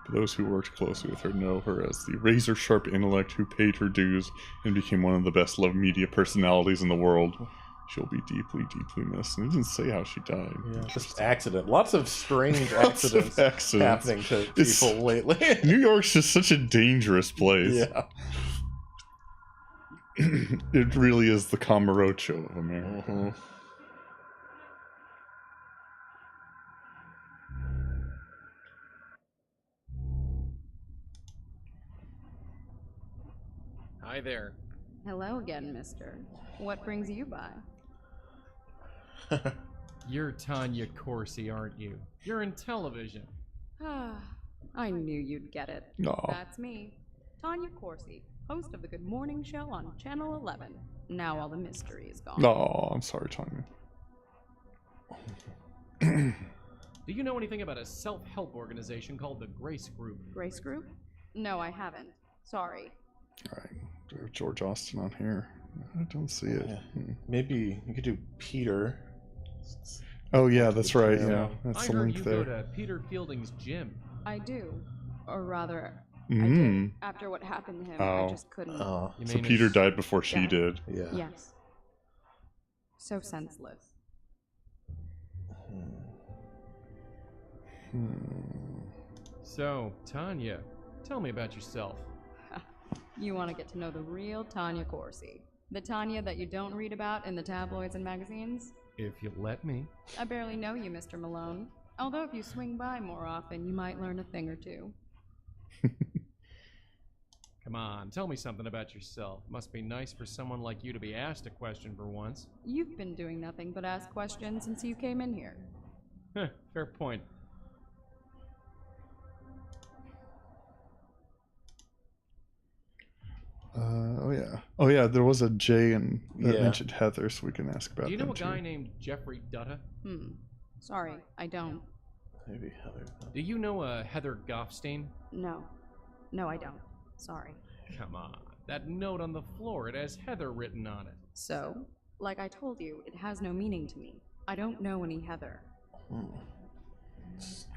But those who worked closely with her know her as the razor-sharp intellect who paid her dues and became one of the best loved media personalities in the world. She'll be deeply, deeply missed. And it didn't say how she died. Yeah, just accident. Lots of strange accidents happening to people lately. New York's just such a dangerous place. Yeah. It really is the Camarocho of America. Mm-hmm. Hi there. Hello again, mister. What brings you by? You're Tanya Corsi, aren't you? You're in television. I knew you'd get it. Aw. That's me, Tanya Corsi, host of the Good Morning Show on Channel 11. Now all the mystery is gone. Oh, I'm sorry, Tanya. Do you know anything about a self-help organization called the Grace Group? Grace Group? No, I haven't. Sorry. Alright, do we have George Austin on here? I don't see it. Yeah. Maybe you could do Peter. Oh yeah, that's right. Yeah, I that's the heard link you there. go to Peter Fielding's gym. I do. Or rather, I Mm. did. After what happened to him, Oh. I just couldn't. So Peter died before she did. Yeah. Yes. So senseless. So, Tanya, tell me about yourself. You want to get to know the real Tanya Corsi. The Tanya that you don't read about in the tabloids and magazines? If you let me. I barely know you, Mr. Malone. Although if you swing by more often, you might learn a thing or two. Come on, tell me something about yourself. Must be nice for someone like you to be asked a question for once. You've been doing nothing but ask questions since you came in here. Fair point. Oh yeah, there was a J and that Yeah. mentioned Heather, so we can ask about Do you know them a guy too. named Jeffrey Dutta? Sorry, I don't. Maybe Heather. Do you know a Heather Goffstein? No. No, I don't. Sorry. Come on. That note on the floor, it has Heather written on it. So, like I told you, it has no meaning to me. I don't know any Heather. Strange.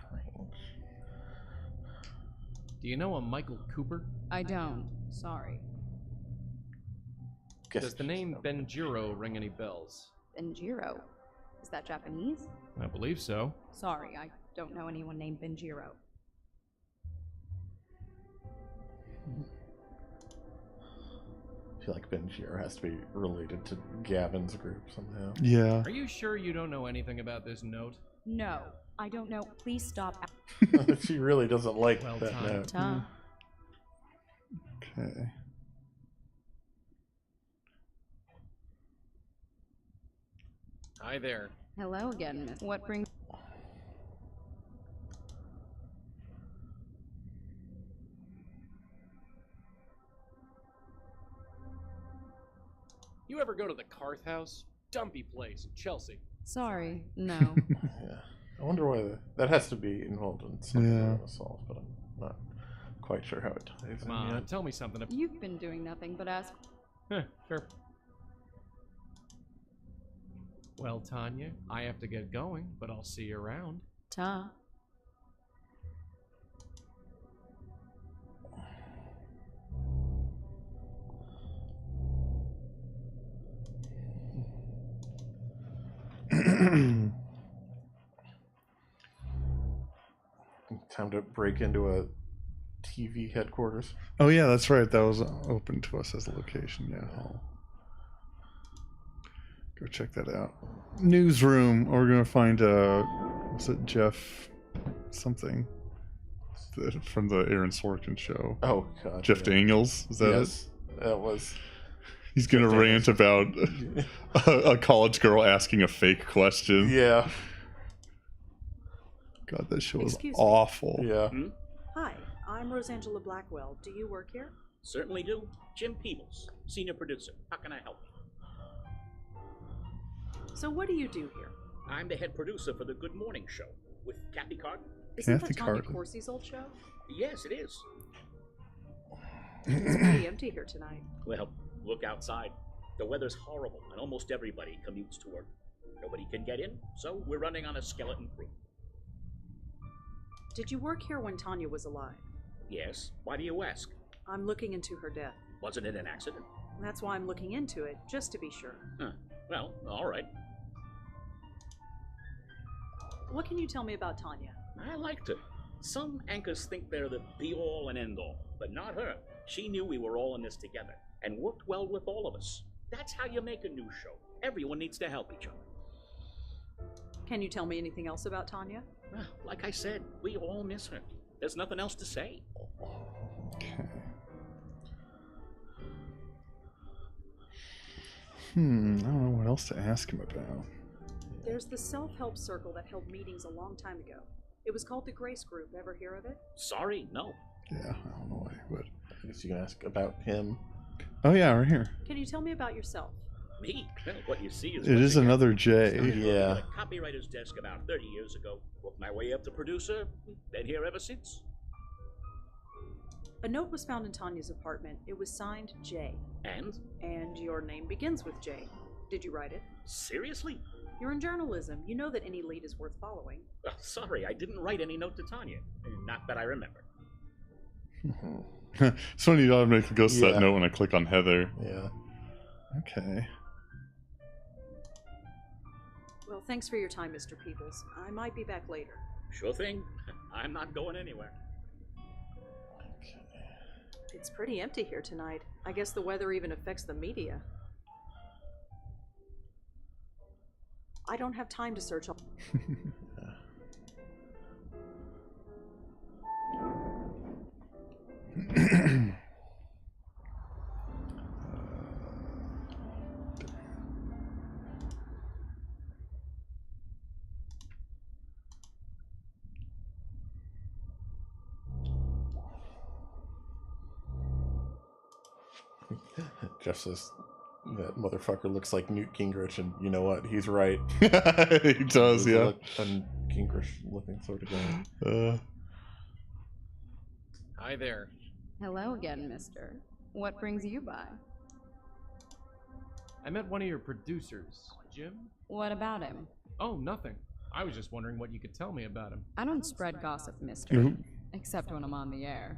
Do you know a Michael Cooper? I don't. Sorry. Does the name Benjiro ring any bells? Benjiro? Is that Japanese? I believe so. Sorry, I don't know anyone named Benjiro. I feel like Benjiro has to be related to Gavin's group somehow. Yeah. Are you sure you don't know anything about this note? No, I don't know. Please stop. She really doesn't like Well that timed. note. Okay. Hi there. Hello again, miss. What brings... You ever go to the Carth House? Dumpy place in Chelsea. Sorry, no. Yeah. I wonder why that has to be involved in some Yeah. assault, but I'm not quite sure how it ties Come in on, yet. tell me something. You've been doing nothing but ask... Fair. Well, Tanya, I have to get going, but I'll see you around. Ta. Time to break into a TV headquarters. Oh yeah, that's right. That was open to us as a location. Yeah. I'll go check that out. Newsroom. We're gonna find was it Jeff something from the Aaron Sorkin show? Oh god. Jeff yeah. Daniels. Is that Yes, it? that was. He's gonna Jeff rant about a college girl asking a fake question. Yeah. God, that show was Excuse me. awful. Yeah. Hi, I'm Rosangela Blackwell. Do you work here? Certainly do. Jim Peebles, senior producer. How can I help you? So what do you do here? I'm the head producer for the Good Morning Show with Kathy Carden. Isn't Kathy that Tanya Carden. Corsi's old show? Yes, it is. It's pretty empty here tonight. Well, look outside. The weather's horrible, and almost everybody commutes to work. Nobody can get in, so we're running on a skeleton crew. Did you work here when Tanya was alive? Yes, why do you ask? I'm looking into her death. Wasn't it an accident? That's why I'm looking into it, just to be sure. Huh. Well, all right. What can you tell me about Tanya? I liked her. Some anchors think they're the be-all and end-all, but not her. She knew we were all in this together, and worked well with all of us. That's how you make a new show. Everyone needs to help each other. Can you tell me anything else about Tanya? Well, like I said, we all miss her. There's nothing else to say. Okay. I don't know what else to ask him about. There's the self-help circle that held meetings a long time ago. It was called the Grace Group. Ever hear of it? Sorry, no. Yeah, I don't know why, but I guess you can ask about him. oh yeah, right here. Can you tell me about yourself? Me? What you see is It is another J. Yeah. at a copywriter's desk about 30 years ago. Worked my way up to producer. Been here ever since. A note was found in Tanya's apartment. It was signed J. And? And your name begins with J. Did you write it? Seriously? You're in journalism. You know that any lead is worth following. Sorry, I didn't write any note to Tanya. Not that I remember. It's funny you automatically goes to Yeah. that note when I click on Heather. Yeah. Okay. Well, thanks for your time, Mr. Peebles. I might be back later. Sure thing. I'm not going anywhere. It's pretty empty here tonight. I guess the weather even affects the media. I don't have time to search all... Jeff says that motherfucker looks like Newt Gingrich, and you know what? He's right. He does, yeah. A Gingrich looking sort of guy. Hi there. Hello again, mister. What brings you by? I met one of your producers, Jim. What about him? Oh, nothing. I was just wondering what you could tell me about him. I don't spread gossip, mister. Nope. Except when I'm on the air.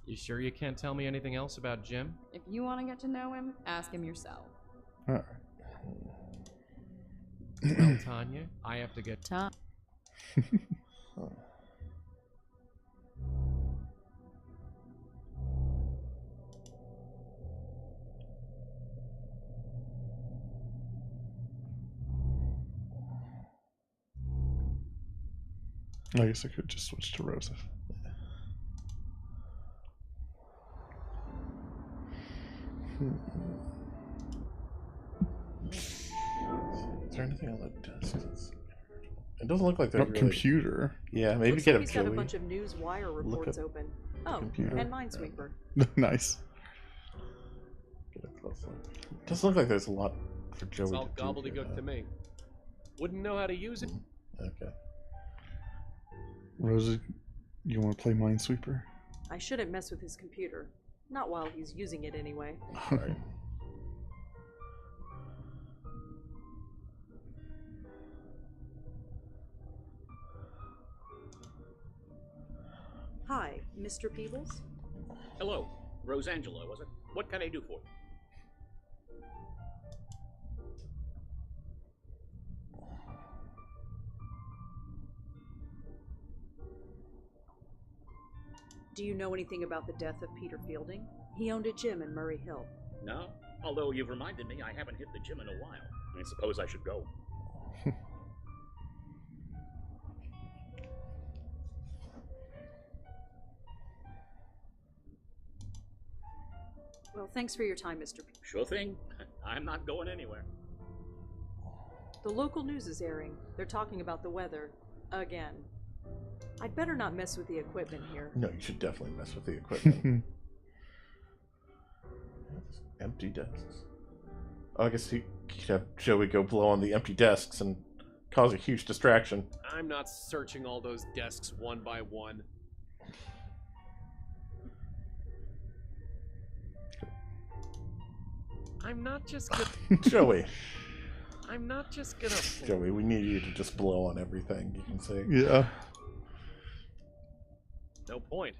You sure you can't tell me anything else about Jim? If you want to get to know him, ask him yourself. Alright. Well, Tanya, I have to get... I guess I could just switch to Rosa. Is there anything on the desk? It doesn't look like there's really... computer. Yeah, maybe Looks get like a he's got a Joey. bunch of news wire reports at open. Oh, computer. and Minesweeper. Nice. Get a close look. Doesn't look like there's a lot for Joey It's all to do gobbledygook here, to me. Wouldn't know how to use it. Okay. Rosa, you want to play Minesweeper? I shouldn't mess with his computer. Not while he's using it anyway. Alright. Hi, Mr. Peebles? Hello. Rosangela, was it? What can I do for you? Do you know anything about the death of Peter Fielding? He owned a gym in Murray Hill. No? Although you've reminded me I haven't hit the gym in a while. I suppose I should go. Well, thanks for your time, Mr. Peebles. Sure thing. I'm not going anywhere. The local news is airing. They're talking about the weather. Again. I'd better not mess with the equipment here. No, you should definitely mess with the equipment. Empty desks. Oh, I guess you could have Joey go blow on the empty desks and cause a huge distraction. I'm not searching all those desks one by one. I'm not just good. Joey. I'm not just gonna... Joey, we need you to just blow on everything you can say. Yeah. No point.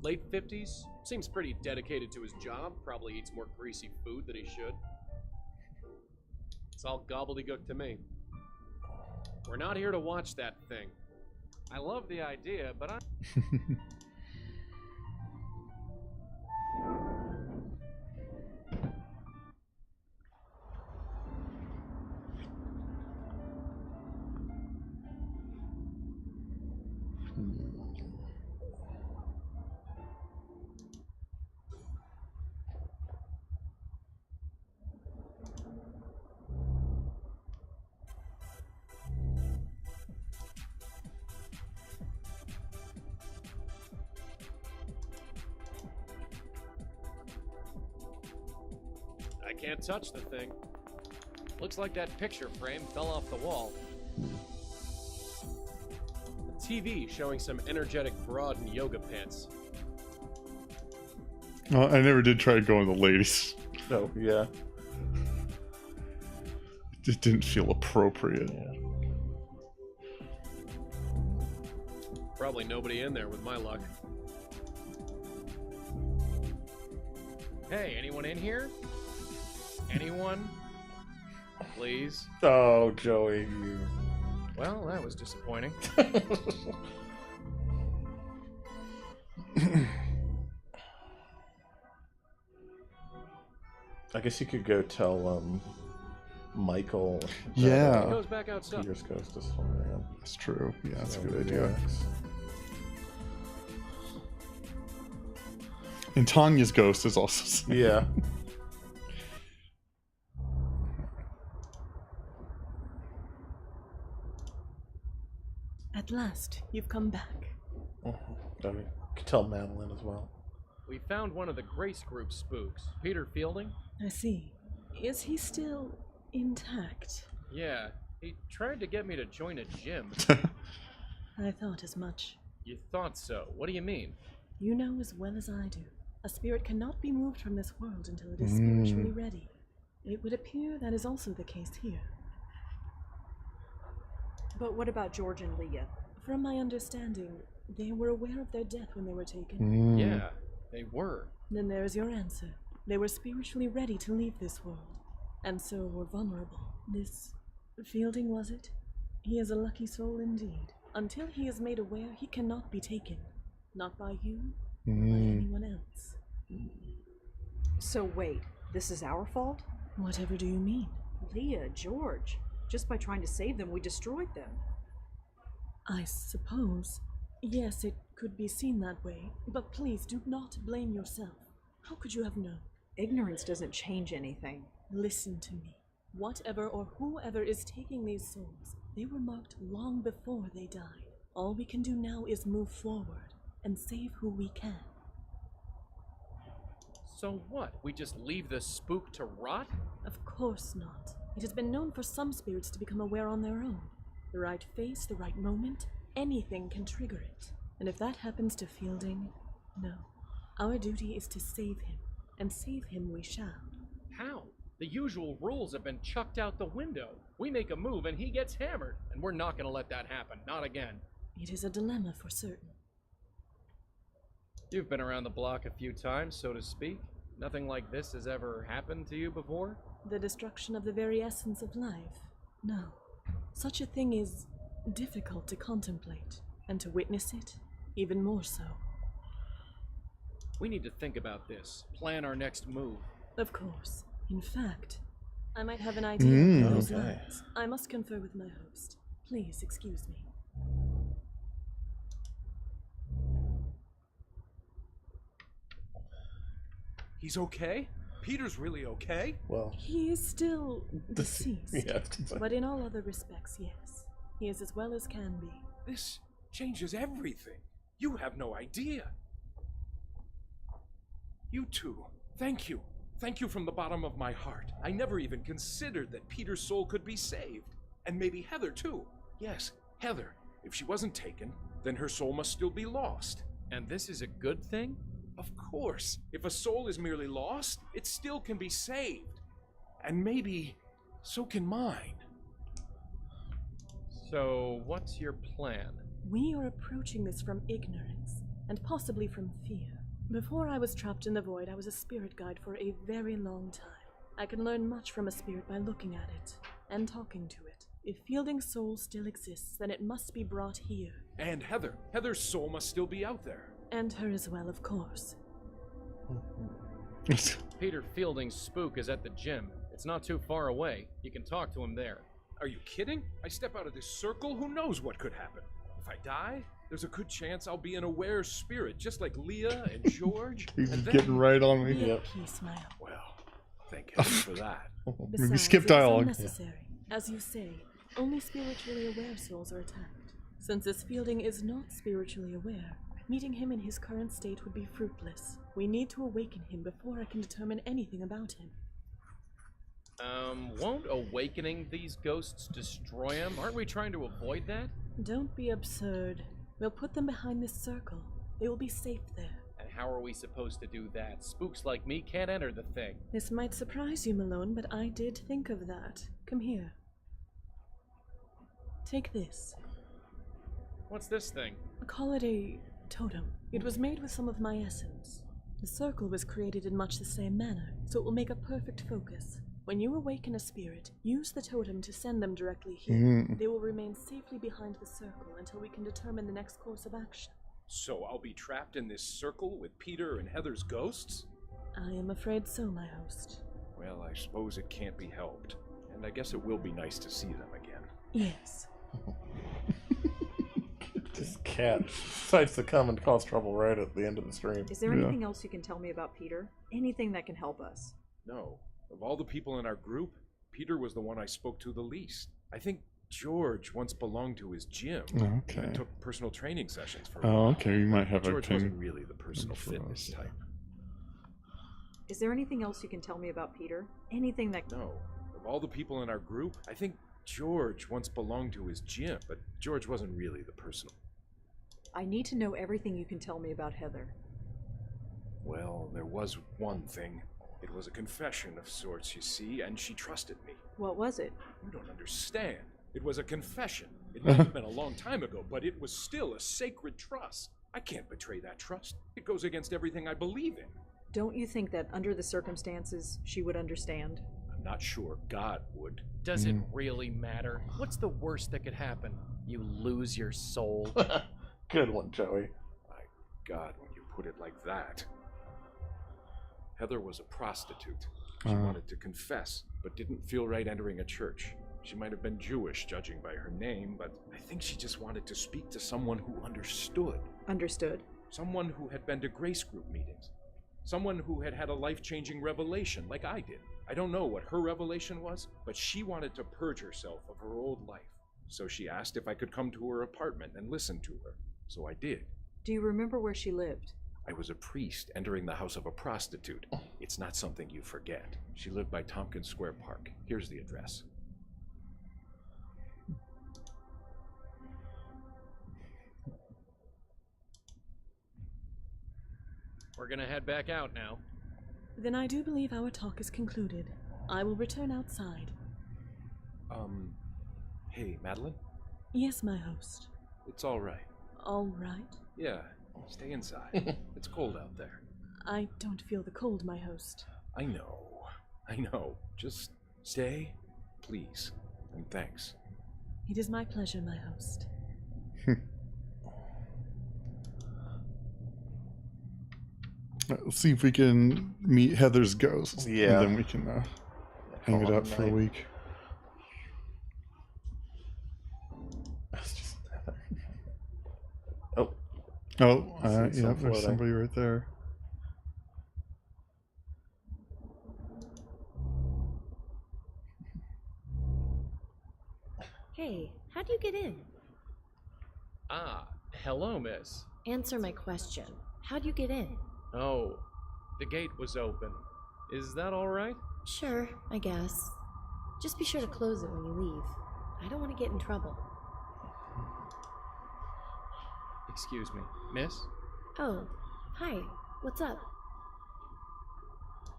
Late 50s, seems pretty dedicated to his job, probably eats more greasy food than he should. It's all gobbledygook to me. We're not here to watch that thing. I love the idea, but I... I can't touch the thing. Looks like that picture frame fell off the wall. The TV showing some energetic broad in yoga pants. Well, I never did try to go on the ladies. Oh, yeah. It just didn't feel appropriate. Yeah. Probably nobody in there with my luck. Hey, anyone in here? Anyone? Please? Oh, Joey, you... Well, that was disappointing. I guess you could go tell, Michael that, Yeah. He goes back outside. Peter's ghost is still around. That's true. Yeah, that's a So good he idea. reacts. And Tanya's ghost is also... Yeah. At last, you've come back. I could tell Madeline as well. We found one of the Grace Group spooks. Peter Fielding? I see. Is he still intact? Yeah. He tried to get me to join a gym. I thought as much. You thought so. What do you mean? You know as well as I do. A spirit cannot be moved from this world until it is spiritually ready. It would appear that is also the case here. But what about George and Leah? From my understanding, they were aware of their death when they were taken. Yeah, they were. Then there is your answer. They were spiritually ready to leave this world, and so were vulnerable. This Fielding, was it? He is a lucky soul indeed. Until he is made aware, he cannot be taken. Not by you, or by anyone else. So wait, this is our fault? Whatever do you mean? Leah, George. Just by trying to save them, we destroyed them. I suppose. Yes, it could be seen that way. But please do not blame yourself. How could you have known? Ignorance doesn't change anything. Listen to me. Whatever or whoever is taking these souls, they were marked long before they died. All we can do now is move forward and save who we can. So what? We just leave the spook to rot? Of course not. It has been known for some spirits to become aware on their own. The right face, the right moment, anything can trigger it. And if that happens to Fielding, no. Our duty is to save him, and save him we shall. How? The usual rules have been chucked out the window. We make a move and he gets hammered, and we're not gonna let that happen, not again. It is a dilemma for certain. You've been around the block a few times, so to speak. Nothing like this has ever happened to you before? The destruction of the very essence of life? No. Such a thing is difficult to contemplate, and to witness it, even more so. We need to think about this, plan our next move. Of course. In fact, I might have an idea of those okay. lines. I must confer with my host. Please excuse me. He's okay? Peter's really okay? Well, He is still deceased. yeah. But in all other respects, yes. He is as well as can be. This changes everything. You have no idea. You two, thank you. Thank you from the bottom of my heart. I never even considered that Peter's soul could be saved. And maybe Heather, too. Yes, Heather. If she wasn't taken, then her soul must still be lost. And this is a good thing? Of course. If a soul is merely lost, it still can be saved. And maybe So can mine. So, what's your plan? We are approaching this from ignorance, and possibly from fear. Before I was trapped in the void, I was a spirit guide for a very long time. I can learn much from a spirit by looking at it and talking to it. If Fielding's soul still exists, then it must be brought here. And Heather. Heather's soul must still be out there. And her as well, of course. Peter Fielding's spook is at the gym. It's not too far away. You can talk to him there. Are you kidding? I step out of this circle, who knows what could happen? If I die, there's a good chance I'll be an aware spirit, just like Leah and George. He's and getting right on me. Be at peace, my own. Well, thank heaven for that. Maybe Besides, skip it is dialogue. unnecessary. As you say, only spiritually aware souls are attacked. Since this Fielding is not spiritually aware, meeting him in his current state would be fruitless. We need to awaken him before I can determine anything about him. Won't awakening these ghosts destroy him? Aren't we trying to avoid that? Don't be absurd. We'll put them behind this circle. They will be safe there. And how are we supposed to do that? Spooks like me can't enter the thing. This might surprise you, Malone, but I did think of that. Come here. Take this. What's this thing? Call it a totem. It was made with some of my essence. The circle was created in much the same manner, so it will make a perfect focus. When you awaken a spirit, use the totem to send them directly here. They will remain safely behind the circle until we can determine the next course of action. So I'll be trapped in this circle with Peter and Heather's ghosts? I am afraid so, my host. Well, I suppose it can't be helped. And I guess it will be nice to see them again. Yes. This cat decides to come and cause trouble right at the end of the stream. Is there anything else you can tell me about Peter? Anything that can help us? No. Of all the people in our group, Peter was the one I spoke to the least. I think George once belonged to his gym. Okay. And took personal training sessions for a Oh, while. okay. You might have George a wasn't thing really the personal for fitness us. type. Is there anything else you can tell me about Peter? Anything that... No. Of all the people in our group, I think George once belonged to his gym, but George wasn't really the personal. I need to know everything you can tell me about Heather. Well, there was one thing. It was a confession of sorts, you see, and she trusted me. What was it? You don't understand. It was a confession. It might have been a long time ago, but it was still a sacred trust. I can't betray that trust. It goes against everything I believe in. Don't you think that under the circumstances, she would understand? I'm not sure God would. Does it really matter? What's the worst that could happen? You lose your soul. Good one, Joey. My God, when you put it like that. Heather was a prostitute. She wanted to confess, but didn't feel right entering a church. She might have been Jewish, judging by her name, but I think she just wanted to speak to someone who understood. Understood? Someone who had been to grace group meetings. Someone who had had a life-changing revelation, like I did. I don't know what her revelation was, but she wanted to purge herself of her old life. So she asked if I could come to her apartment and listen to her. So I did. Do you remember where she lived? I was a priest entering the house of a prostitute. It's not something you forget. She lived by Tompkins Square Park. Here's the address. We're gonna head back out now. Then I do believe our talk is concluded. I will return outside. Hey, Madeline? Yes, my host. It's all right. All right. Yeah, stay inside. It's cold out there. I don't feel the cold, my host. I know. Just stay, please, and thanks. It is my pleasure, my host. Let's see if we can meet Heather's ghost. Yeah. And then we can hang it up for a week. Oh. Oh, I see yeah, some there's floating. somebody right there. Hey, how do you get in? Ah, hello, miss. Answer my question. How do you get in? Oh, the gate was open. Is that all right? Sure, I guess. Just be sure to close it when you leave. I don't want to get in trouble. Excuse me, miss? Oh, hi. What's up?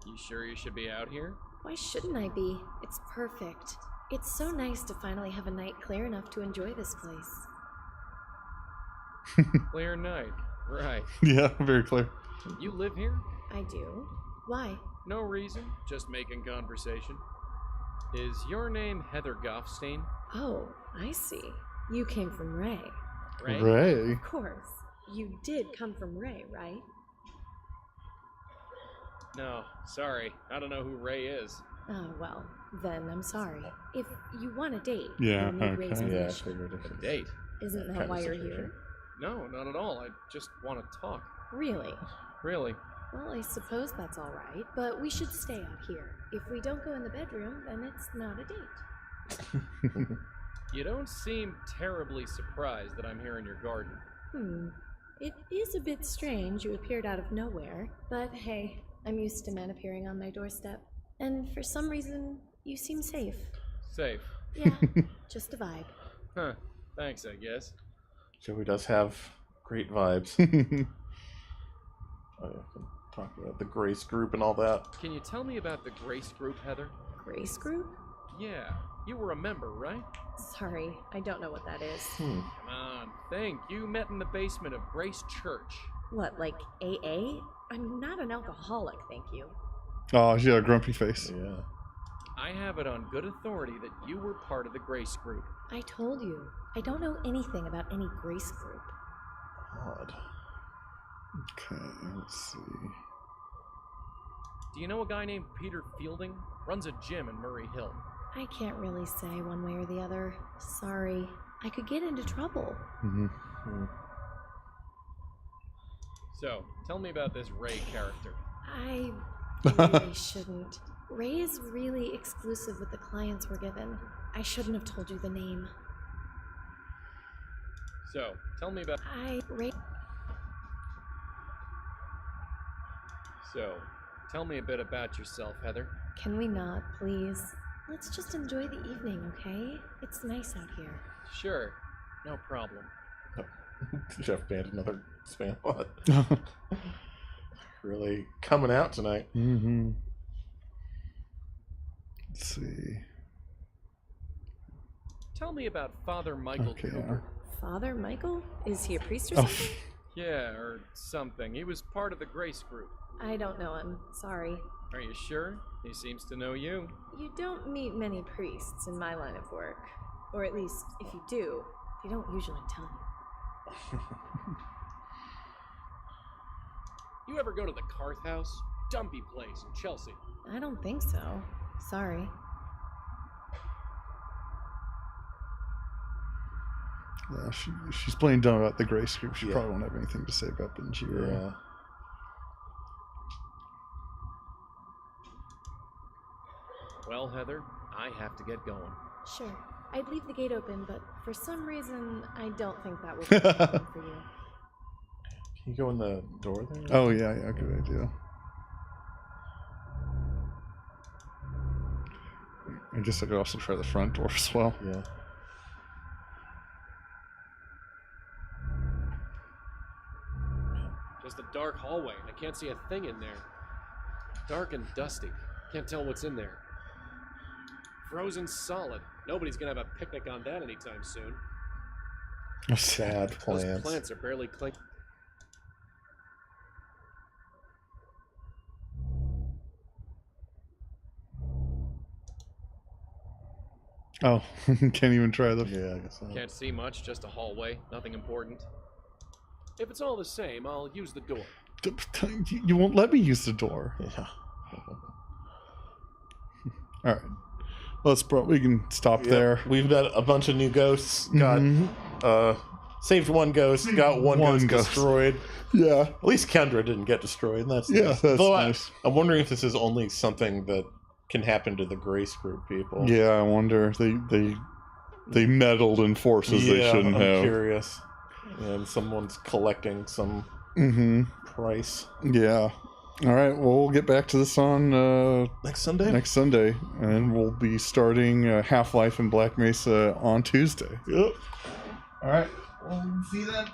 You sure you should be out here? Why shouldn't I be? It's perfect. It's so nice to finally have a night clear enough to enjoy this place. Clear night. Right. Yeah, very clear. You live here? I do. Why? No reason. Just making conversation. Is your name Heather Goffstein? Oh, I see. You came from Ray. Ray? Of course. You did come from Ray, right? No, sorry. I don't know who Ray is. Oh, well, then I'm sorry. If you want a date, Yeah, you need Ray's okay. Yeah, I permission. figured it. A date? Isn't that Kind of why you're situation. here? No, not at all. I just want to talk. Really? Really? Well, I suppose that's all right, but we should stay out here. If we don't go in the bedroom, then it's not a date. You don't seem terribly surprised that I'm here in your garden. It is a bit strange you appeared out of nowhere, but hey, I'm used to men appearing on my doorstep. And for some reason, you seem safe. Safe. Yeah, just a vibe. Huh. Thanks, I guess. Joey does have great vibes. I can talk about the Grace group and all that. Can you tell me about the Grace group, Heather? Grace group? Yeah. You were a member, right? Sorry, I don't know what that is. Come on, think. You met in the basement of Grace Church. What, like AA? I'm not an alcoholic, thank you. Oh, she had a grumpy face. Yeah. I have it on good authority that you were part of the Grace group. I told you, I don't know anything about any Grace group. Odd. Okay, let's see. Do you know a guy named Peter Fielding? Runs a gym in Murray Hill. I can't really say one way or the other. Sorry. I could get into trouble. So, tell me about this Ray character. I really shouldn't. Ray is really exclusive with the clients we're given. I shouldn't have told you the name. So, tell me about... Ray... So, tell me a bit about yourself, Heather. Can we not, please? Let's just enjoy the evening, okay? It's nice out here. Sure. No problem. Jeff banned another spam bot. Really coming out tonight. Mm-hmm. Let's see. Tell me about Father Michael Cooper. Father Michael? Is he a priest or Oh. something? Yeah, or something. He was part of the Grace group. I don't know him. Sorry. Are you sure? He seems to know you. You don't meet many priests in my line of work. Or at least, if you do, they don't usually tell you. You ever go to the Carth House? Dumpy place in Chelsea. I don't think so. Sorry. Yeah, she's playing dumb about the Grace group. She probably won't have anything to say about Benjiro. Yeah. Well, Heather, I have to get going. Sure. I'd leave the gate open, but for some reason, I don't think that would be a problem for you. Can you go in the door there? Oh, yeah, good idea. I guess I could also try the front door as well. Yeah. Just a dark hallway, and I can't see a thing in there. Dark and dusty. Can't tell what's in there. Frozen solid. Nobody's gonna have a picnic on that anytime soon. Sad plants. Those plants are barely clean. Oh, can't even try the... Yeah, I guess so. Can't see much, just a hallway. Nothing important. If it's all the same, I'll use the door. You won't let me use the door. Yeah. All right. We can stop there. We've got a bunch of new ghosts. Got saved one ghost. Got one ghost destroyed. Yeah. At least Kendra didn't get destroyed. And that's Yeah, nice. that's Though nice. I'm wondering if this is only something that can happen to the Grace group people. Yeah, I wonder. They meddled in forces they shouldn't I'm have. curious. And someone's collecting some price. Yeah. All right. Well, we'll get back to this on next Sunday. Next Sunday, and we'll be starting Half-Life in Black Mesa on Tuesday. Yep. All right. We'll see you then.